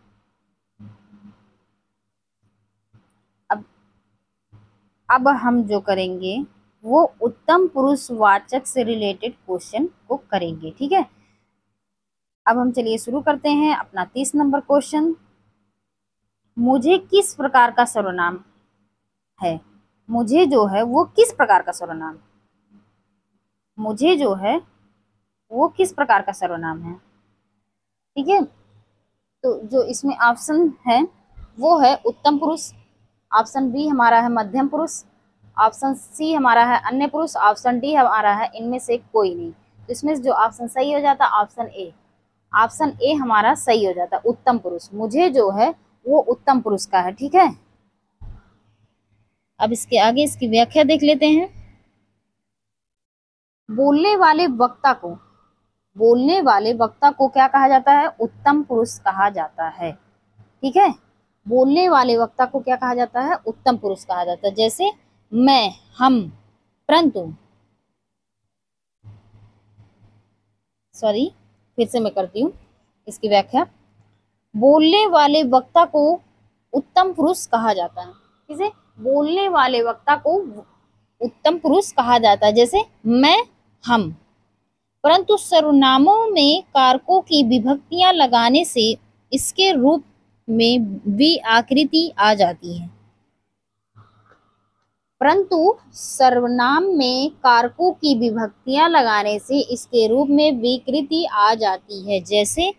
A: अब हम जो करेंगे वो उत्तम पुरुषवाचक से रिलेटेड क्वेश्चन को करेंगे। ठीक है, अब हम चलिए शुरू करते हैं अपना 30 नंबर क्वेश्चन। मुझे किस प्रकार का सर्वनाम है। मुझे जो है वो किस प्रकार का सर्वनाम, मुझे जो है वो किस प्रकार का सर्वनाम है। ठीक है, तो जो इसमें ऑप्शन है वो है उत्तम पुरुष, ऑप्शन बी हमारा है मध्यम पुरुष, ऑप्शन सी हमारा है अन्य पुरुष, ऑप्शन डी हमारा है इनमें से कोई नहीं। तो इसमें जो ऑप्शन सही हो जाता है ऑप्शन ए। ऑप्शन ए हमारा सही हो जाता है, उत्तम पुरुष। मुझे जो है वो उत्तम पुरुष का है। ठीक है, अब इसके आगे इसकी व्याख्या देख लेते हैं। बोलने वाले वक्ता को, बोलने वाले वक्ता को क्या कहा जाता है? उत्तम पुरुष कहा जाता है। ठीक है, बोलने वाले वक्ता को क्या कहा जाता है? उत्तम पुरुष कहा जाता है। जैसे मैं, हम, परंतु, सॉरी फिर से मैं करती हूँ इसकी व्याख्या। बोलने वाले वक्ता को उत्तम पुरुष कहा जाता है। किसे? बोलने वाले वक्ता को उत्तम पुरुष कहा जाता है। जैसे मैं, हम, परंतु सर्वनामों में कारकों की विभक्तियां लगाने से इसके रूप में भी आकृति आ जाती है। परंतु सर्वनाम में कारकों की विभक्तियां लगाने से इसके रूप में विकृति आ जाती है। जैसे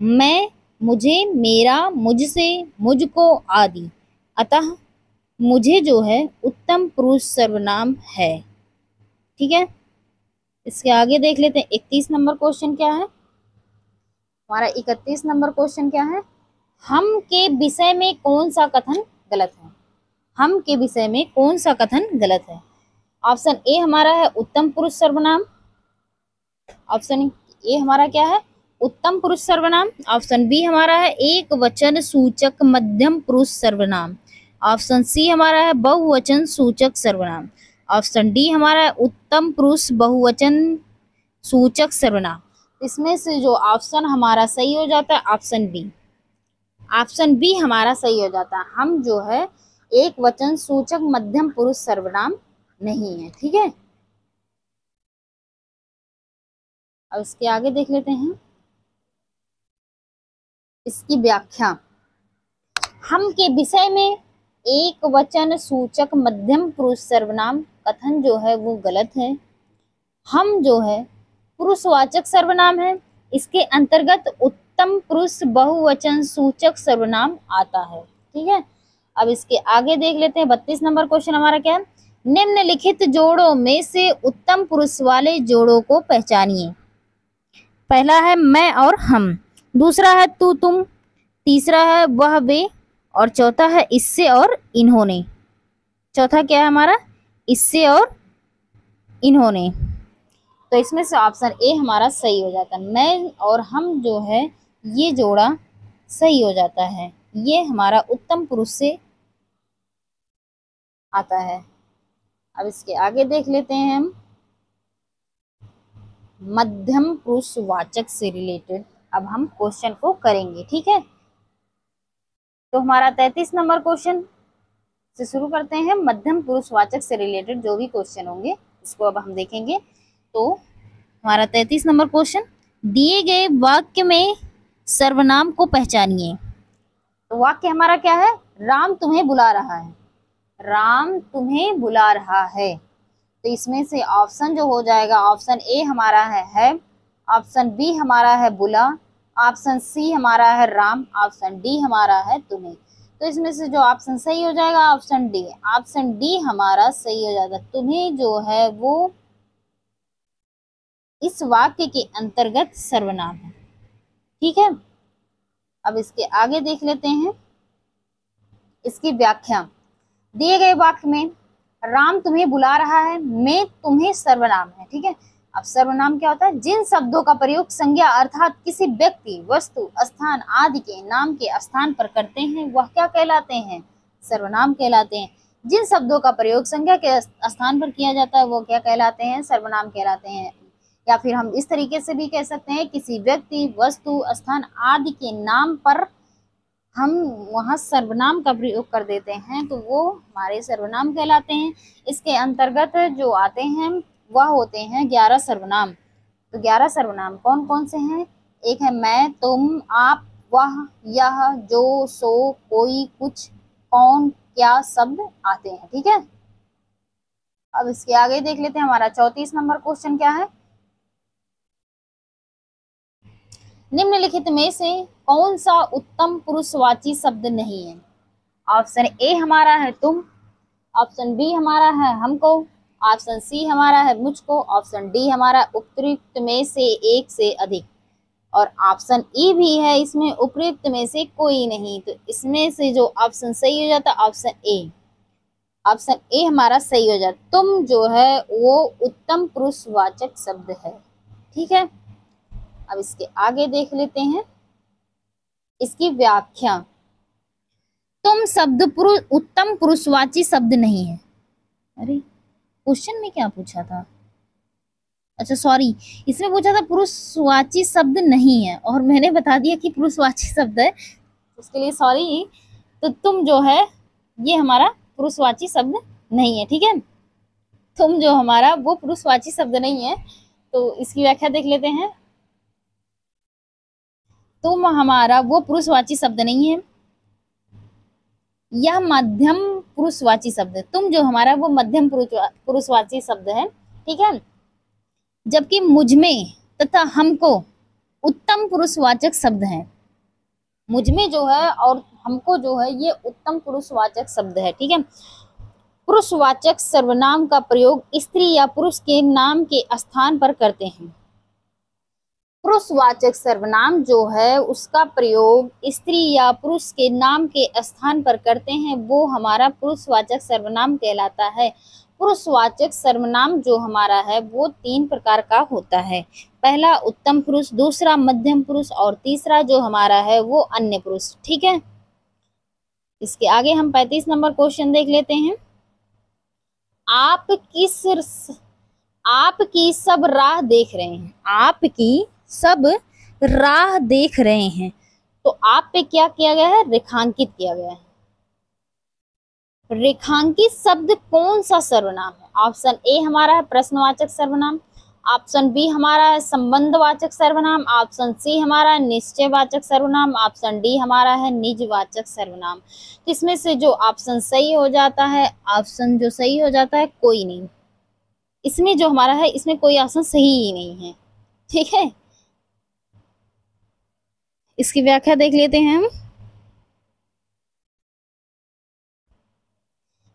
A: मैं, मुझे, मेरा, मुझसे, मुझको आदि। अतः मुझे जो है उत्तम पुरुष सर्वनाम है। ठीक है, इसके आगे देख लेते हैं 31 नंबर क्वेश्चन क्या है। हमारा 31 नंबर क्वेश्चन क्या है? हम के विषय में कौन सा कथन गलत है? हम के विषय में कौन सा कथन गलत है? ऑप्शन ए हमारा है उत्तम पुरुष सर्वनाम। ऑप्शन ए हमारा क्या है? उत्तम पुरुष सर्वनाम। ऑप्शन बी हमारा है एक वचन सूचक मध्यम पुरुष सर्वनाम। ऑप्शन सी हमारा है बहुवचन सूचक सर्वनाम। ऑप्शन डी हमारा है उत्तम पुरुष बहुवचन सूचक सर्वनाम। इसमें से जो ऑप्शन हमारा सही हो जाता है ऑप्शन बी। ऑप्शन बी हमारा सही हो जाता है। हम जो है एक वचन सूचक मध्यम पुरुष सर्वनाम नहीं है। ठीक है, अब इसके आगे देख लेते हैं इसकी व्याख्या। हम के विषय में एक वचन सूचक मध्यम पुरुष सर्वनाम कथन जो है वो गलत है। हम जो है पुरुषवाचक सर्वनाम है, इसके अंतर्गत उत्तम पुरुष बहुवचन सूचक सर्वनाम आता है। ठीक है, अब इसके आगे देख लेते हैं 32 नंबर क्वेश्चन हमारा क्या है? निम्नलिखित जोड़ों में से उत्तम पुरुष वाले जोड़ों को पहचानिए। पहला है मैं और हम, दूसरा है तू तुम, तीसरा है वह वे, और चौथा है इससे और इन्होंने। चौथा क्या है हमारा? इससे और इन्होंने। तो इसमें से ऑप्शन ए हमारा सही हो जाता है। मैं और हम जो है ये जोड़ा सही हो जाता है, ये हमारा उत्तम पुरुष से आता है। अब इसके आगे देख लेते हैं हम मध्यम पुरुष वाचक से रिलेटेड अब हम क्वेश्चन को करेंगे। ठीक है, तो हमारा 33 नंबर क्वेश्चन से शुरू करते हैं। मध्यम पुरुष वाचक से रिलेटेड जो भी क्वेश्चन होंगे इसको अब हम देखेंगे। तो हमारा 33 नंबर क्वेश्चन, दिए गए वाक्य में सर्वनाम को पहचानिए। तो वाक्य हमारा क्या है? राम तुम्हें बुला रहा है। राम तुम्हें बुला रहा है। तो इसमें से ऑप्शन जो हो जाएगा ऑप्शन ए हमारा है, ऑप्शन बी हमारा है बुला, ऑप्शन सी हमारा है राम, ऑप्शन डी हमारा है तुम्हें। तो इसमें से जो ऑप्शन सही हो जाएगा ऑप्शन डी। ऑप्शन डी हमारा सही हो जाएगा। तुम्हें जो है वो इस वाक्य के अंतर्गत सर्वनाम है। ठीक है, अब इसके आगे देख लेते हैं इसकी व्याख्या। दिए गए वाक्य में राम तुम्हें बुला रहा है में तुम्हें सर्वनाम है। ठीक है, अब सर्वनाम क्या होता है? जिन शब्दों का प्रयोग संज्ञा अर्थात किसी व्यक्ति, वस्तु, स्थान आदि के नाम के स्थान पर करते हैं वह क्या कहलाते हैं? सर्वनाम कहलाते हैं। जिन शब्दों का प्रयोग संज्ञा के स्थान पर किया जाता है वो क्या कहलाते हैं? सर्वनाम कहलाते हैं। या फिर हम इस तरीके से भी कह सकते हैं किसी व्यक्ति, वस्तु, स्थान आदि के नाम पर हम वहाँ सर्वनाम का प्रयोग कर देते हैं तो वो हमारे सर्वनाम कहलाते हैं। इसके अंतर्गत जो आते हैं वह होते हैं 11 सर्वनाम। तो 11 सर्वनाम कौन कौन से हैं? एक है मैं, तुम, आप, वह, यह, जो, सो, कोई, कुछ, कौन, क्या शब्द आते हैं। ठीक है, अब इसके आगे देख लेते हैं हमारा 34 नंबर क्वेश्चन क्या है? निम्नलिखित में से कौन सा उत्तम पुरुषवाची शब्द नहीं है? ऑप्शन ए हमारा है तुम, ऑप्शन बी हमारा है हमको, ऑप्शन सी हमारा है मुझको, ऑप्शन डी हमारा उपयुक्त में से एक से अधिक, और ऑप्शन ई भी है इसमें उपयुक्त में से कोई नहीं। तो इसमें से जो ऑप्शन सही हो जाता है ऑप्शन ए। ऑप्शन ए हमारा सही हो जाता। तुम जो है वो उत्तम पुरुषवाचक शब्द है। ठीक है, अब इसके आगे देख लेते हैं इसकी व्याख्या। तुम शब्द उत्तम पुरुषवाची शब्द नहीं है। अरे क्वेश्चन में क्या पूछा था, अच्छा सॉरी, इसमें पूछा था पुरुषवाची शब्द नहीं है और मैंने बता दिया कि पुरुषवाची शब्द है, उसके लिए सॉरी। तो तुम जो है ये हमारा पुरुषवाची शब्द नहीं है। ठीक है, तुम जो हमारा वो पुरुषवाची शब्द नहीं है। तो इसकी व्याख्या देख लेते हैं। तुम हमारा वो पुरुषवाची शब्द नहीं है, यह मध्यम पुरुषवाची शब्द है। तुम जो हमारा वो मध्यम पुरुषवाची शब्द है। ठीक है, जबकि मुझमें तथा हमको उत्तम पुरुषवाचक शब्द है। मुझमें जो है और हमको जो है ये उत्तम पुरुषवाचक शब्द है। ठीक है, पुरुषवाचक सर्वनाम का प्रयोग स्त्री या पुरुष के नाम के स्थान पर करते हैं। पुरुषवाचक सर्वनाम जो है उसका प्रयोग स्त्री या पुरुष के नाम के स्थान पर करते हैं, वो हमारा पुरुषवाचक सर्वनाम कहलाता है। पुरुषवाचक सर्वनाम जो हमारा है वो 3 प्रकार का होता है। पहला उत्तम पुरुष, दूसरा मध्यम पुरुष और तीसरा जो हमारा है वो अन्य पुरुष। ठीक है, इसके आगे हम 35 नंबर क्वेश्चन देख लेते हैं। आपकी सब राह देख रहे हैं। आपकी सब राह देख रहे हैं, तो आप पे क्या किया गया है, रेखांकित किया गया है। रेखांकित शब्द कौन सा सर्वनाम है? ऑप्शन ए हमारा है प्रश्नवाचक सर्वनाम, ऑप्शन बी हमारा है संबंधवाचक सर्वनाम, ऑप्शन सी हमारा है निश्चयवाचक सर्वनाम, ऑप्शन डी हमारा है निजवाचक सर्वनाम। तो इसमें से जो ऑप्शन सही हो जाता है, ऑप्शन जो सही हो जाता है कोई नहीं, इसमें जो हमारा है इसमें कोई ऑप्शन सही ही नहीं है। ठीक है, इसकी व्याख्या देख लेते हैं हम।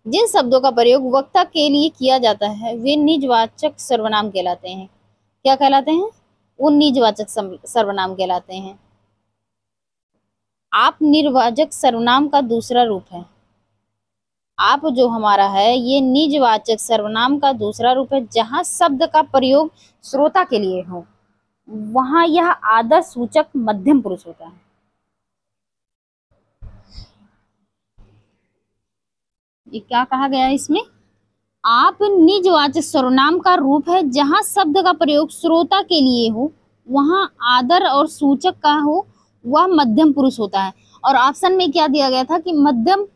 A: जिन शब्दों का प्रयोग वक्ता के लिए किया जाता है वे निजवाचक सर्वनाम कहलाते हैं। क्या कहलाते हैं? वो निजवाचक सर्वनाम कहलाते हैं। आप निर्वाचक सर्वनाम का दूसरा रूप है। आप जो हमारा है ये निजवाचक सर्वनाम का दूसरा रूप है। जहां शब्द का प्रयोग श्रोता के लिए हो वहां यह आदर सूचक मध्यम पुरुष होता है। ये क्या कहा गया है इसमें? आप निजवाचक सर्वनाम का रूप है जहां शब्द का प्रयोग श्रोता के लिए हो वहां आदर और सूचक का हो वह मध्यम पुरुष होता है। और ऑप्शन में क्या दिया गया था कि मध्यम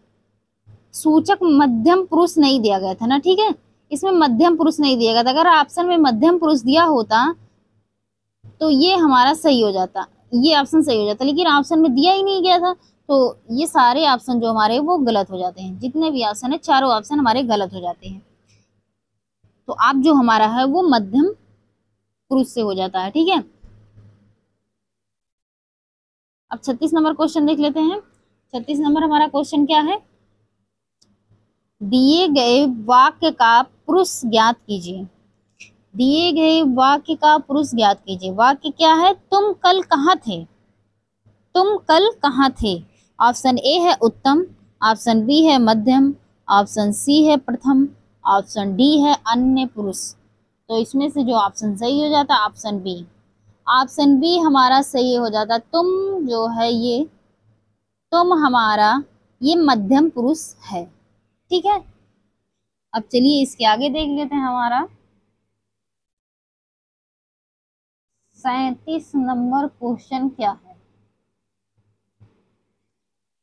A: सूचक मध्यम पुरुष नहीं दिया गया था ना। ठीक है, इसमें मध्यम पुरुष नहीं दिया गया था। अगर ऑप्शन में मध्यम पुरुष दिया होता तो ये हमारा सही हो जाता, ये ऑप्शन सही हो जाता, लेकिन ऑप्शन में दिया ही नहीं गया था। तो ये सारे ऑप्शन जो हमारे वो गलत हो जाते हैं। जितने भी ऑप्शन है चारों ऑप्शन हमारे गलत हो जाते हैं। तो आप जो हमारा है वो मध्यम पुरुष से हो जाता है। ठीक है, अब 36 नंबर क्वेश्चन देख लेते हैं। 36 नंबर हमारा क्वेश्चन क्या है? दिए गए वाक्य का पुरुष ज्ञात कीजिए। दिए गए वाक्य का पुरुष ज्ञात कीजिए। वाक्य क्या है? तुम कल कहाँ थे। तुम कल कहाँ थे। ऑप्शन ए है उत्तम, ऑप्शन बी है मध्यम, ऑप्शन सी है प्रथम, ऑप्शन डी है अन्य पुरुष। तो इसमें से जो ऑप्शन सही हो जाता है ऑप्शन बी। ऑप्शन बी हमारा सही हो जाता। तुम जो है ये तुम हमारा ये मध्यम पुरुष है। ठीक है, अब चलिए इसके आगे देख लेते हैं। हमारा 37 नंबर क्वेश्चन क्या है?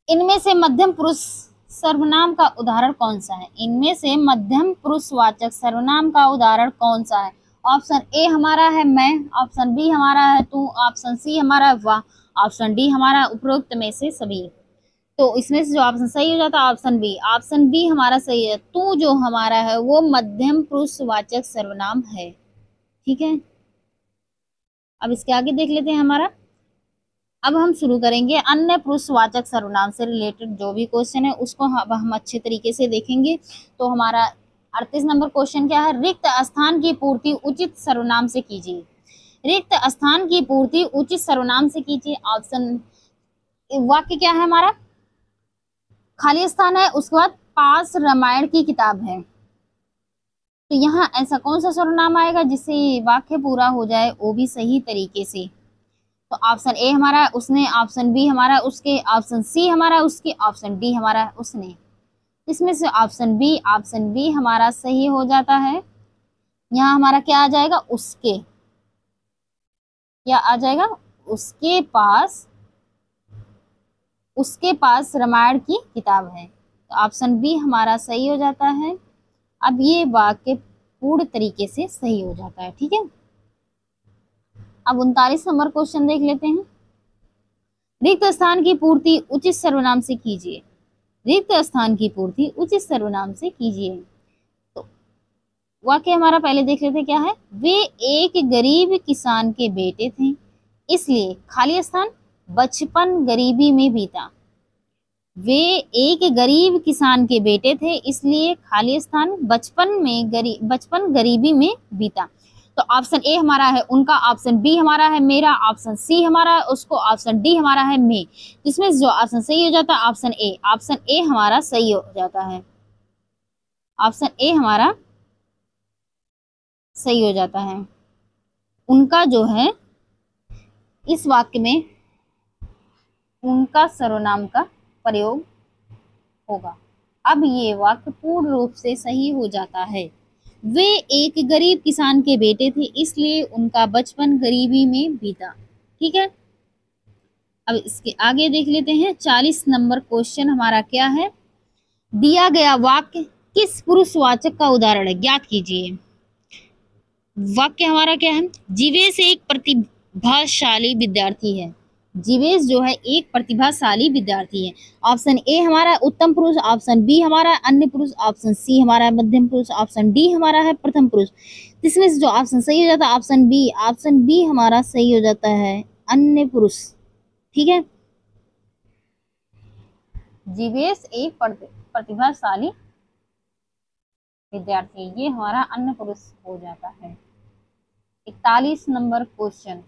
A: इनमें से मध्यम पुरुष सर्वनाम का उदाहरण कौन सा है? इनमें से मध्यम पुरुषवाचक सर्वनाम का उदाहरण कौन सा है? ऑप्शन ए हमारा है मैं, ऑप्शन बी हमारा है तू, ऑप्शन सी हमारा है वह, ऑप्शन डी हमारा उपरोक्त में से सभी। तो इसमें से जो ऑप्शन सही हो जाता है ऑप्शन बी। ऑप्शन बी हमारा सही है। तू जो हमारा है वो मध्यम पुरुषवाचक सर्वनाम है। ठीक है, अब इसके आगे देख लेते हैं। हमारा अब हम शुरू करेंगे अन्य पुरुषवाचक सर्वनाम से रिलेटेड जो भी क्वेश्चन है उसको हम अच्छे तरीके से देखेंगे। तो हमारा 38 नंबर क्वेश्चन क्या है? रिक्त स्थान की पूर्ति उचित सर्वनाम से कीजिए। रिक्त स्थान की पूर्ति उचित सर्वनाम से कीजिए। ऑप्शन वाक्य क्या है हमारा? खाली स्थान है, उसके बाद पास रामायण की किताब है, तो यहाँ ऐसा कौन सा सर्वनाम आएगा जिससे वाक्य पूरा हो जाए वो भी सही तरीके से। तो ऑप्शन ए हमारा है उसने, ऑप्शन बी हमारा है उसके, ऑप्शन सी हमारा है उसके, ऑप्शन डी हमारा है उसने। इसमें से ऑप्शन बी हमारा सही हो जाता है। यहाँ हमारा क्या आ जाएगा, उसके, क्या आ जाएगा, उसके पास, उसके पास रामायण की किताब है। तो ऑप्शन बी हमारा सही हो जाता है। अब ये वाक्य पूर्ण तरीके से सही हो जाता है। ठीक है, अब 39 नंबर क्वेश्चन देख लेते हैं। रिक्त स्थान की पूर्ति उचित सर्वनाम से कीजिए। रिक्त स्थान की पूर्ति उचित सर्वनाम से कीजिए। तो वाक्य हमारा पहले देख लेते हैं क्या है। वे एक गरीब किसान के बेटे थे, इसलिए खाली स्थान बचपन गरीबी में बीता। वे एक गरीब किसान के बेटे थे, इसलिए खाली स्थान बचपन गरीबी में बीता। तो ऑप्शन ए हमारा है उनका, ऑप्शन बी हमारा है मेरा, ऑप्शन सी हमारा है उसको, ऑप्शन डी हमारा है मैं। जिसमें जो ऑप्शन सही हो जाता है ऑप्शन ए, ऑप्शन ए हमारा सही हो जाता है। ऑप्शन ए हमारा सही हो जाता है। उनका जो है इस वाक्य में उनका सर्वनाम का प्रयोग होगा। अब ये वाक्य पूर्ण रूप से सही हो जाता है। वे एक गरीब किसान के बेटे थे, इसलिए उनका बचपन गरीबी में बीता। ठीक है, अब इसके आगे देख लेते हैं। 40 नंबर क्वेश्चन हमारा क्या है। दिया गया वाक्य किस पुरुषवाचक का उदाहरण है, ज्ञात कीजिए। वाक्य हमारा क्या है। जीवेश एक प्रतिभाशाली विद्यार्थी है। जीवेश जो है एक प्रतिभाशाली विद्यार्थी है। ऑप्शन ए हमारा उत्तम पुरुष, ऑप्शन बी हमारा अन्य पुरुष, ऑप्शन सी हमारा मध्यम पुरुष, ऑप्शन डी हमारा है प्रथम पुरुष। इसमें से जो ऑप्शन सही हो जाता है ऑप्शन बी, ऑप्शन बी हमारा सही हो जाता है अन्य पुरुष। ठीक है, जीवेश एक प्रतिभाशाली विद्यार्थी, ये हमारा अन्य पुरुष हो जाता है। 41 नंबर क्वेश्चन,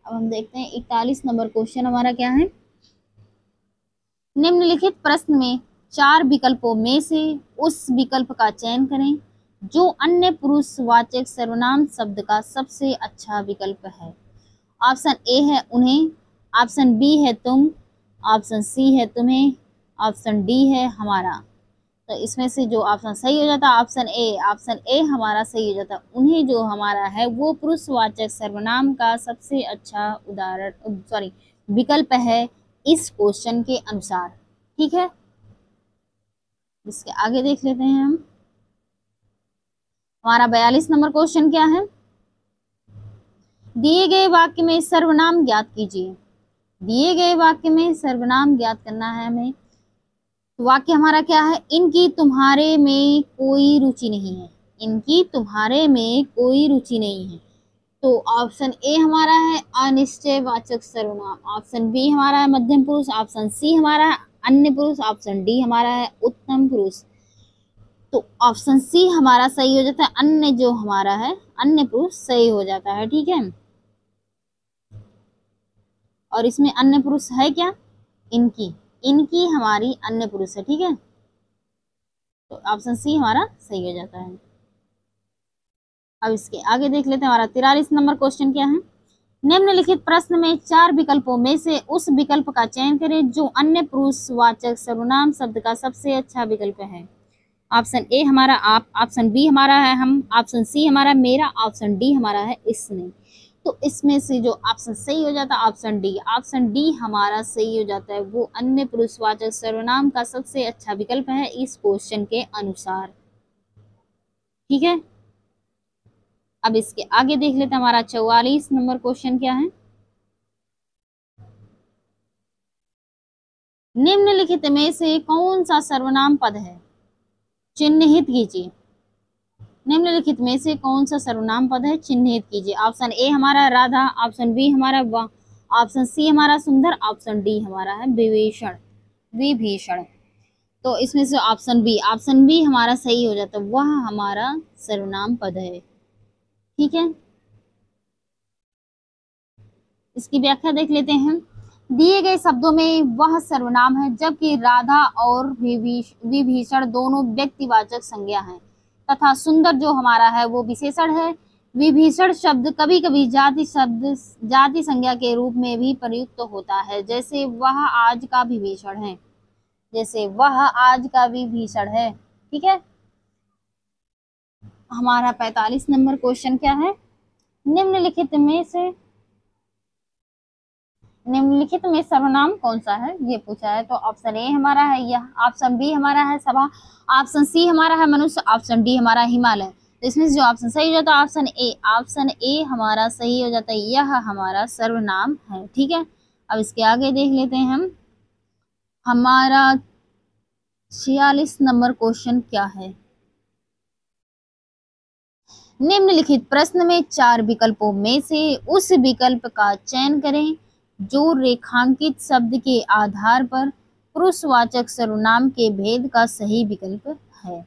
A: अब हम देखते हैं 41 नंबर क्वेश्चन हमारा क्या है। निम्नलिखित प्रश्न में 4 विकल्पों में से उस विकल्प का चयन करें जो अन्य पुरुषवाचक सर्वनाम शब्द का सबसे अच्छा विकल्प है। ऑप्शन ए है उन्हें, ऑप्शन बी है तुम, ऑप्शन सी है तुम्हें, ऑप्शन डी है हमारा। तो इसमें से जो ऑप्शन सही हो जाता है ऑप्शन ए हमारा सही हो जाता है। उन्हें जो हमारा है वो पुरुषवाचक सर्वनाम का सबसे अच्छा विकल्प है इस क्वेश्चन के अनुसार। ठीक है, इसके आगे देख लेते हैं हम। हमारा 42 नंबर क्वेश्चन क्या है। दिए गए वाक्य में सर्वनाम ज्ञात कीजिए। दिए गए वाक्य में सर्वनाम ज्ञात करना है हमें। वाक्य हमारा क्या है। इनकी तुम्हारे में कोई रुचि नहीं है। इनकी तुम्हारे में कोई रुचि नहीं है। तो ऑप्शन ए हमारा है अनिश्चयवाचक सर्वनाम, ऑप्शन बी हमारा है मध्यम पुरुष, ऑप्शन सी हमारा है अन्य पुरुष, ऑप्शन डी हमारा है उत्तम पुरुष। तो ऑप्शन सी हमारा सही हो जाता है, अन्य जो हमारा है अन्य पुरुष सही हो जाता है। ठीक है, और इसमें अन्य पुरुष है क्या, इनकी, इनकी हमारी अन्य पुरुष है। ठीक है, तो ऑप्शन सी हमारा सही हो जाता है। अब इसके आगे देख लेते हैं। हमारा 43 नंबर क्वेश्चन क्या है। निम्नलिखित प्रश्न में 4 विकल्पों में से उस विकल्प का चयन करें जो अन्य पुरुषवाचक सर्वनाम शब्द का सबसे अच्छा विकल्प है। ऑप्शन ए हमारा आप, ऑप्शन बी हमारा है हम, ऑप्शन सी हमारा मेरा, ऑप्शन डी हमारा है इसने। तो इसमें से जो ऑप्शन सही हो जाता है ऑप्शन डी, ऑप्शन डी हमारा सही हो जाता है। वो अन्य पुरुषवाचक सर्वनाम का सबसे अच्छा विकल्प है इस क्वेश्चन के अनुसार। ठीक है, अब इसके आगे देख लेते हैं। हमारा 44 नंबर क्वेश्चन क्या है। निम्नलिखित में से कौन सा सर्वनाम पद है, चिन्हित कीजिए। निम्नलिखित में से कौन सा सर्वनाम पद है, चिन्हित कीजिए। ऑप्शन ए हमारा राधा, ऑप्शन बी हमारा ऑप्शन सी हमारा सुंदर, ऑप्शन डी हमारा है विभीषण। तो इसमें से ऑप्शन बी हमारा सही हो जाता है, वह हमारा सर्वनाम पद है। ठीक है, इसकी व्याख्या देख लेते हैं। दिए गए शब्दों में वह सर्वनाम है जबकि राधा और विभीषण दोनों व्यक्तिवाचक संज्ञा हैं तथा सुंदर जो हमारा है वो विशेषण है। विभीषण शब्द कभी कभी जाति संज्ञा के रूप में भी प्रयुक्त होता है, जैसे वह आज का विभीषण है, जैसे वह आज का विभीषण है। ठीक है, हमारा 45 नंबर क्वेश्चन क्या है, निम्नलिखित में सर्वनाम कौन सा है, ये पूछा है। तो ऑप्शन ए हमारा है यह, ऑप्शन बी हमारा है सभा, ऑप्शन सी हमारा है मनुष्य, ऑप्शन डी हमारा हिमालय। तो इसमें जो ऑप्शन सही हो जाता है ऑप्शन ए हमारा सही हो जाता है, यह हमारा सर्वनाम है। ठीक है, अब इसके आगे देख लेते हैं हम, हमारा 46 नंबर क्वेश्चन क्या है। निम्नलिखित प्रश्न में 4 विकल्पों में से उस विकल्प का चयन करें जो रेखांकित शब्द के आधार पर पुरुषवाचक सर्वनाम के भेद का सही विकल्प है।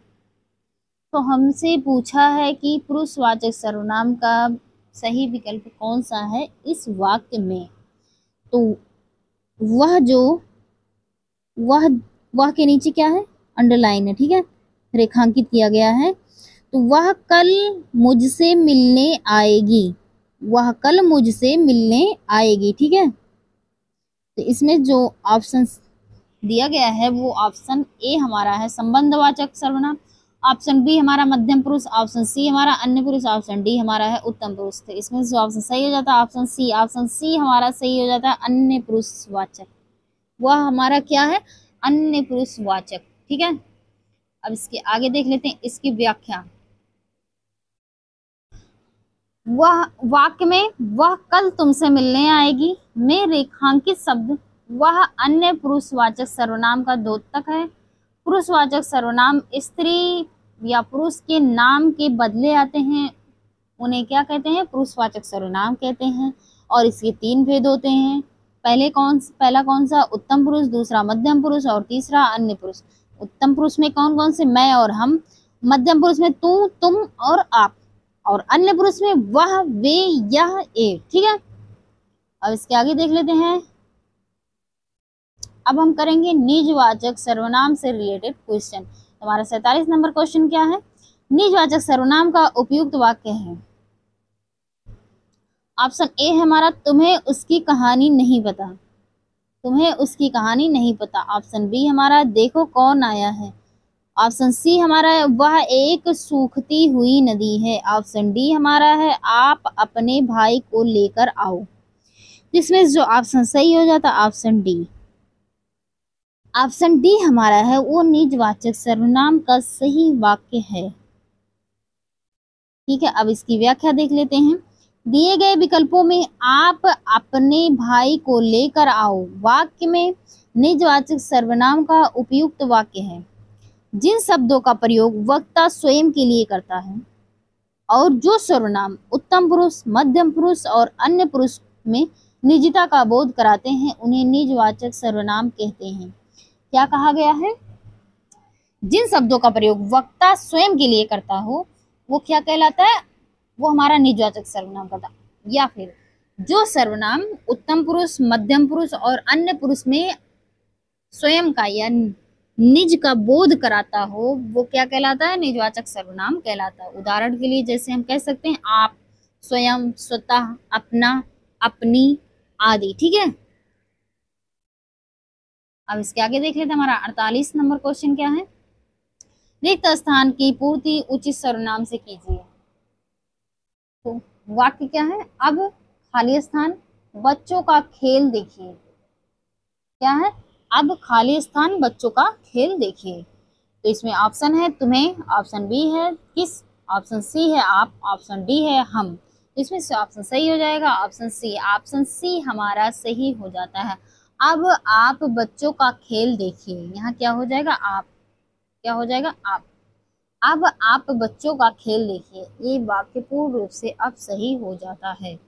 A: तो हमसे पूछा है कि पुरुषवाचक सर्वनाम का सही विकल्प कौन सा है इस वाक्य में। तो वह के नीचे क्या है, अंडरलाइन है। ठीक है, रेखांकित किया गया है। तो वह कल मुझसे मिलने आएगी, वह कल मुझसे मिलने आएगी। ठीक है, तो इसमें जो ऑप्शन दिया गया है वो ऑप्शन ए हमारा है संबंधवाचक सर्वनाम, ऑप्शन बी हमारा मध्यम पुरुष, ऑप्शन सी हमारा अन्य पुरुष, ऑप्शन डी हमारा है उत्तम पुरुष। तो इसमें जो ऑप्शन सही हो जाता है ऑप्शन सी हमारा सही हो जाता है अन्य पुरुषवाचक, वह हमारा क्या है, अन्य पुरुषवाचक। ठीक है, अब इसके आगे देख लेते हैं इसकी व्याख्या। वह वाक्य में वह कल तुमसे मिलने आएगी में रेखांकित शब्द वह अन्य पुरुषवाचक सर्वनाम का द्योतक है। पुरुषवाचक सर्वनाम स्त्री या पुरुष के नाम के बदले आते हैं, उन्हें क्या कहते हैं, पुरुषवाचक सर्वनाम कहते हैं। और इसके 3 भेद होते हैं, पहला कौन सा, उत्तम पुरुष, दूसरा मध्यम पुरुष और तीसरा अन्य पुरुष। उत्तम पुरुष में कौन कौन से, मैं और हम, मध्यम पुरुष में तू, तुम और आप, और अन्य पुरुष में वह, वे, यह, ए। ठीक है, अब इसके आगे देख लेते हैं। अब हम करेंगे निजवाचक सर्वनाम से रिलेटेड क्वेश्चन। हमारा 47 नंबर क्वेश्चन क्या है, निजवाचक सर्वनाम का उपयुक्त वाक्य है। ऑप्शन ए है हमारा, तुम्हें उसकी कहानी नहीं पता, तुम्हें उसकी कहानी नहीं पता। ऑप्शन बी हमारा, देखो कौन आया है। ऑप्शन सी हमारा है, वह एक सूखती हुई नदी है। ऑप्शन डी हमारा है, आप अपने भाई को लेकर आओ। जिसमें जो ऑप्शन सही हो जाता है ऑप्शन डी, ऑप्शन डी हमारा है वो निजवाचक सर्वनाम का सही वाक्य है। ठीक है, अब इसकी व्याख्या देख लेते हैं। दिए गए विकल्पों में आप अपने भाई को लेकर आओ वाक्य में निजवाचक सर्वनाम का उपयुक्त वाक्य है। जिन शब्दों का प्रयोग वक्ता स्वयं के लिए करता है और जो सर्वनाम उत्तम पुरुष, मध्यम पुरुष और अन्य पुरुष में निजता का बोध कराते हैं उन्हें निजवाचक सर्वनाम कहते हैं। क्या कहा गया है, जिन शब्दों का प्रयोग वक्ता स्वयं के लिए करता हो वो क्या कहलाता है, वो हमारा निजवाचक सर्वनाम करता। या फिर जो सर्वनाम उत्तम पुरुष, मध्यम पुरुष और अन्य पुरुष में स्वयं का या निज का बोध कराता हो वो क्या कहलाता है, निजवाचक सर्वनाम कहलाता है। उदाहरण के लिए जैसे हम कह सकते हैं आप, स्वयं, स्वतः, अपना, अपनी आदि। ठीक है, अब इसके आगे देख लेते हैं। हमारा 48 नंबर क्वेश्चन क्या है, रिक्त स्थान की पूर्ति उचित सर्वनाम से कीजिए। तो वाक्य क्या है, अब खाली स्थान, बच्चों का खेल देखिए। क्या है, अब खाली स्थान, बच्चों का खेल देखिए। तो इसमें ऑप्शन है तुम्हें, ऑप्शन बी है किस, ऑप्शन सी है आप, ऑप्शन डी है हम। इसमें से ऑप्शन सही हो जाएगा ऑप्शन सी, ऑप्शन सी हमारा सही हो जाता है। अब आप बच्चों का खेल देखिए, यहाँ क्या हो जाएगा, आप, क्या हो जाएगा, आप। अब आप बच्चों का खेल देखिए, ये वाक्य पूर्ण रूप से अब सही हो जाता है।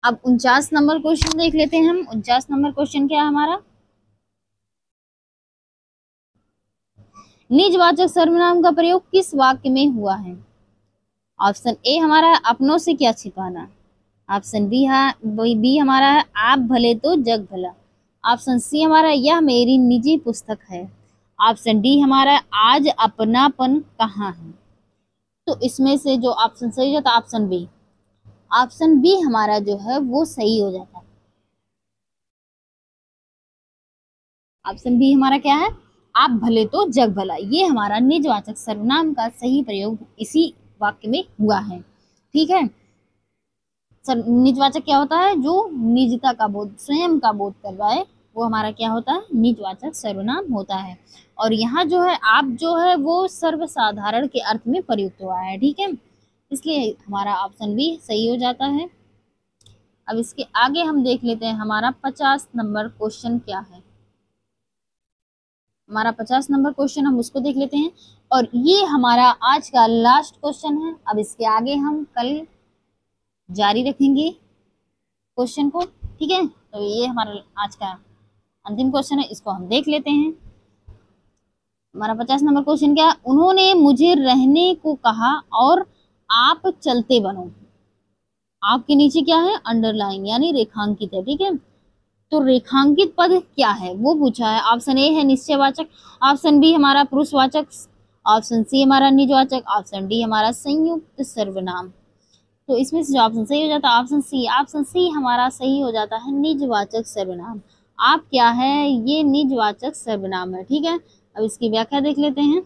A: अब 49 नंबर क्वेश्चन देख लेते हैं हम। 49 नंबर क्वेश्चन क्या है हमारा, निजवाचक सर्वनाम का प्रयोग किस वाक्य में हुआ है। ऑप्शन ए हमारा, अपनों से क्या छिपाना। ऑप्शन बी हमारा है आप भले तो जग भला। ऑप्शन सी हमारा है यह मेरी निजी पुस्तक है। ऑप्शन डी हमारा है आज अपनापन कहाँ है। तो इसमें से जो ऑप्शन सही हो जाता है ऑप्शन बी। ऑप्शन बी हमारा जो है वो सही हो जाता है। ऑप्शन बी हमारा क्या है, आप भले तो जग भला। ये हमारा निजवाचक सर्वनाम का सही प्रयोग इसी वाक्य में हुआ है। ठीक है, निजवाचक क्या होता है, जो निजता का बोध, स्वयं का बोध कर रहा है, वो हमारा क्या होता है, निजवाचक सर्वनाम होता है। और यहाँ जो है आप जो है वो सर्वसाधारण के अर्थ में प्रयुक्त हुआ है। ठीक है, इसलिए हमारा ऑप्शन बी सही हो जाता है। अब इसके आगे हम देख लेते हैं हमारा 50 नंबर क्वेश्चन क्या है। हमारा 50 नंबर क्वेश्चन हम उसको देख लेते हैं, और ये हमारा आज का लास्ट क्वेश्चन है। अब इसके आगे हम कल जारी रखेंगे क्वेश्चन को। ठीक है, तो ये हमारा आज का अंतिम क्वेश्चन है, इसको हम देख लेते हैं। हमारा 50 नंबर क्वेश्चन क्या, उन्होंने मुझे रहने को कहा और आप चलते बनो। आपके नीचे क्या है, अंडरलाइन यानी रेखांकित है। ठीक है, तो रेखांकित पद क्या है वो पूछा है। ऑप्शन ए है निश्चयवाचक, ऑप्शन बी हमारा पुरुषवाचक, ऑप्शन सी हमारा निजवाचक, ऑप्शन डी हमारा संयुक्त सर्वनाम। तो इसमें से जो ऑप्शन सही हो जाता है ऑप्शन सी। ऑप्शन सी हमारा सही हो जाता है निजवाचक सर्वनाम। आप क्या है, ये निजवाचक सर्वनाम है। ठीक है, अब इसकी व्याख्या देख लेते हैं।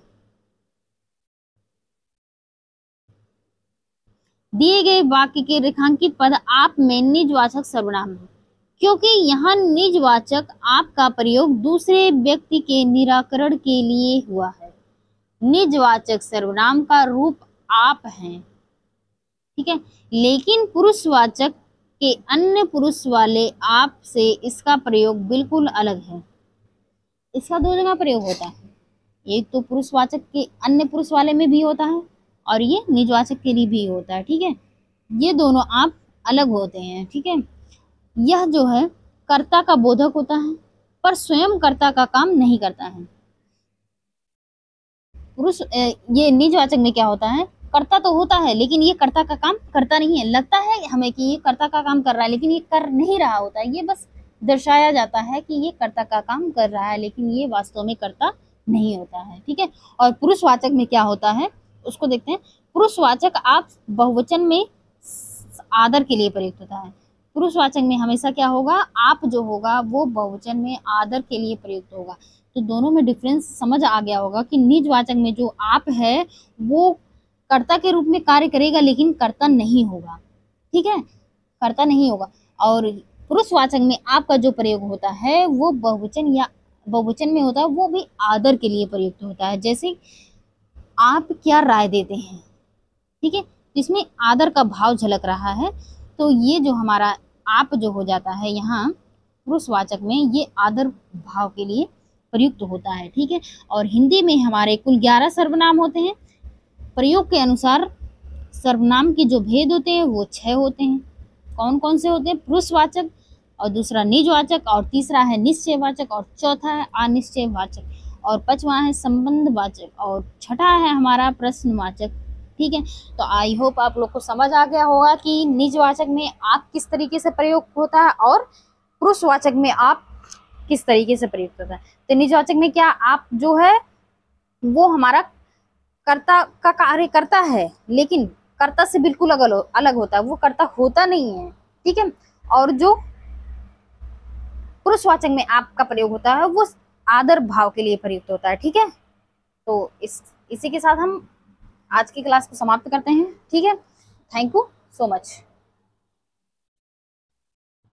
A: दिए गए वाक्य के रेखांकित पद आप में निजवाचक सर्वनाम है, क्योंकि यहाँ निजवाचक आप का प्रयोग दूसरे व्यक्ति के निराकरण के लिए हुआ है। निजवाचक सर्वनाम का रूप आप हैं। ठीक है, लेकिन पुरुषवाचक के अन्य पुरुष वाले आप से इसका प्रयोग बिल्कुल अलग है। इसका दो जगह प्रयोग होता है, एक तो पुरुषवाचक के अन्य पुरुष वाले में भी होता है, और ये निजवाचक के लिए भी होता है। ठीक है, ये दोनों आप अलग होते हैं। ठीक है, यह जो है कर्ता का बोधक होता है, पर स्वयं कर्ता का काम नहीं करता है। पुरुष ये निजवाचक में क्या होता है, कर्ता तो होता है लेकिन ये कर्ता का काम करता नहीं है। लगता है हमें कि ये कर्ता का काम कर रहा है, लेकिन ये कर नहीं रहा होता है। ये बस दर्शाया जाता है कि ये कर्ता का काम कर रहा है, लेकिन ये वास्तव में कर्ता नहीं होता है। ठीक है, और पुरुषवाचक में क्या होता है उसको देखते हैं। पुरुषवाचक आप बहुवचन में आदर के लिए प्रयुक्त होता है। पुरुषवाचक में हमेशा क्या होगा, आप जो होगा वो बहुवचन में आदर के लिए प्रयुक्त होगा। तो दोनों में डिफरेंस समझ आ गया होगा कि निजवाचक में जो आप है वो कर्ता के रूप में कार्य करेगा, लेकिन कर्ता नहीं होगा। ठीक है, कर्ता नहीं होगा। और पुरुषवाचक में आपका जो प्रयोग होता है वो बहुवचन या बहुवचन में होता है, वो भी आदर के लिए प्रयुक्त होता है। जैसे आप क्या राय देते हैं। ठीक है, इसमें आदर का भाव झलक रहा है। तो ये जो हमारा आप जो हो जाता है यहाँ पुरुषवाचक में, ये आदर भाव के लिए प्रयुक्त होता है। ठीक है, और हिंदी में हमारे कुल 11 सर्वनाम होते हैं। प्रयोग के अनुसार सर्वनाम के जो भेद होते हैं वो 6 होते हैं। कौन कौन से होते हैं, पुरुषवाचक, और दूसरा निजवाचक, और तीसरा है निश्चयवाचक, और चौथा है अनिश्चयवाचक, और पांचवा है संबंधवाचक, और छठा है हमारा प्रश्नवाचक। ठीक है, तो आई होप आप लोग को समझ आ गया होगा कि निजवाचक में आप किस तरीके से प्रयोग होता है और पुरुषवाचक में आप किस तरीके से प्रयुक्त होता है। तो निजवाचक में क्या, आप जो है वो हमारा कर्ता का कार्य करता है, लेकिन कर्ता से बिल्कुल अलग होता है, वो कर्ता होता नहीं है। ठीक है, और जो पुरुषवाचक में आपका प्रयोग होता है वो आदर भाव के लिए प्रयुक्त होता है। ठीक है, तो इसी के साथ हम आज की क्लास को समाप्त करते हैं। ठीक है, थैंक यू सो मच।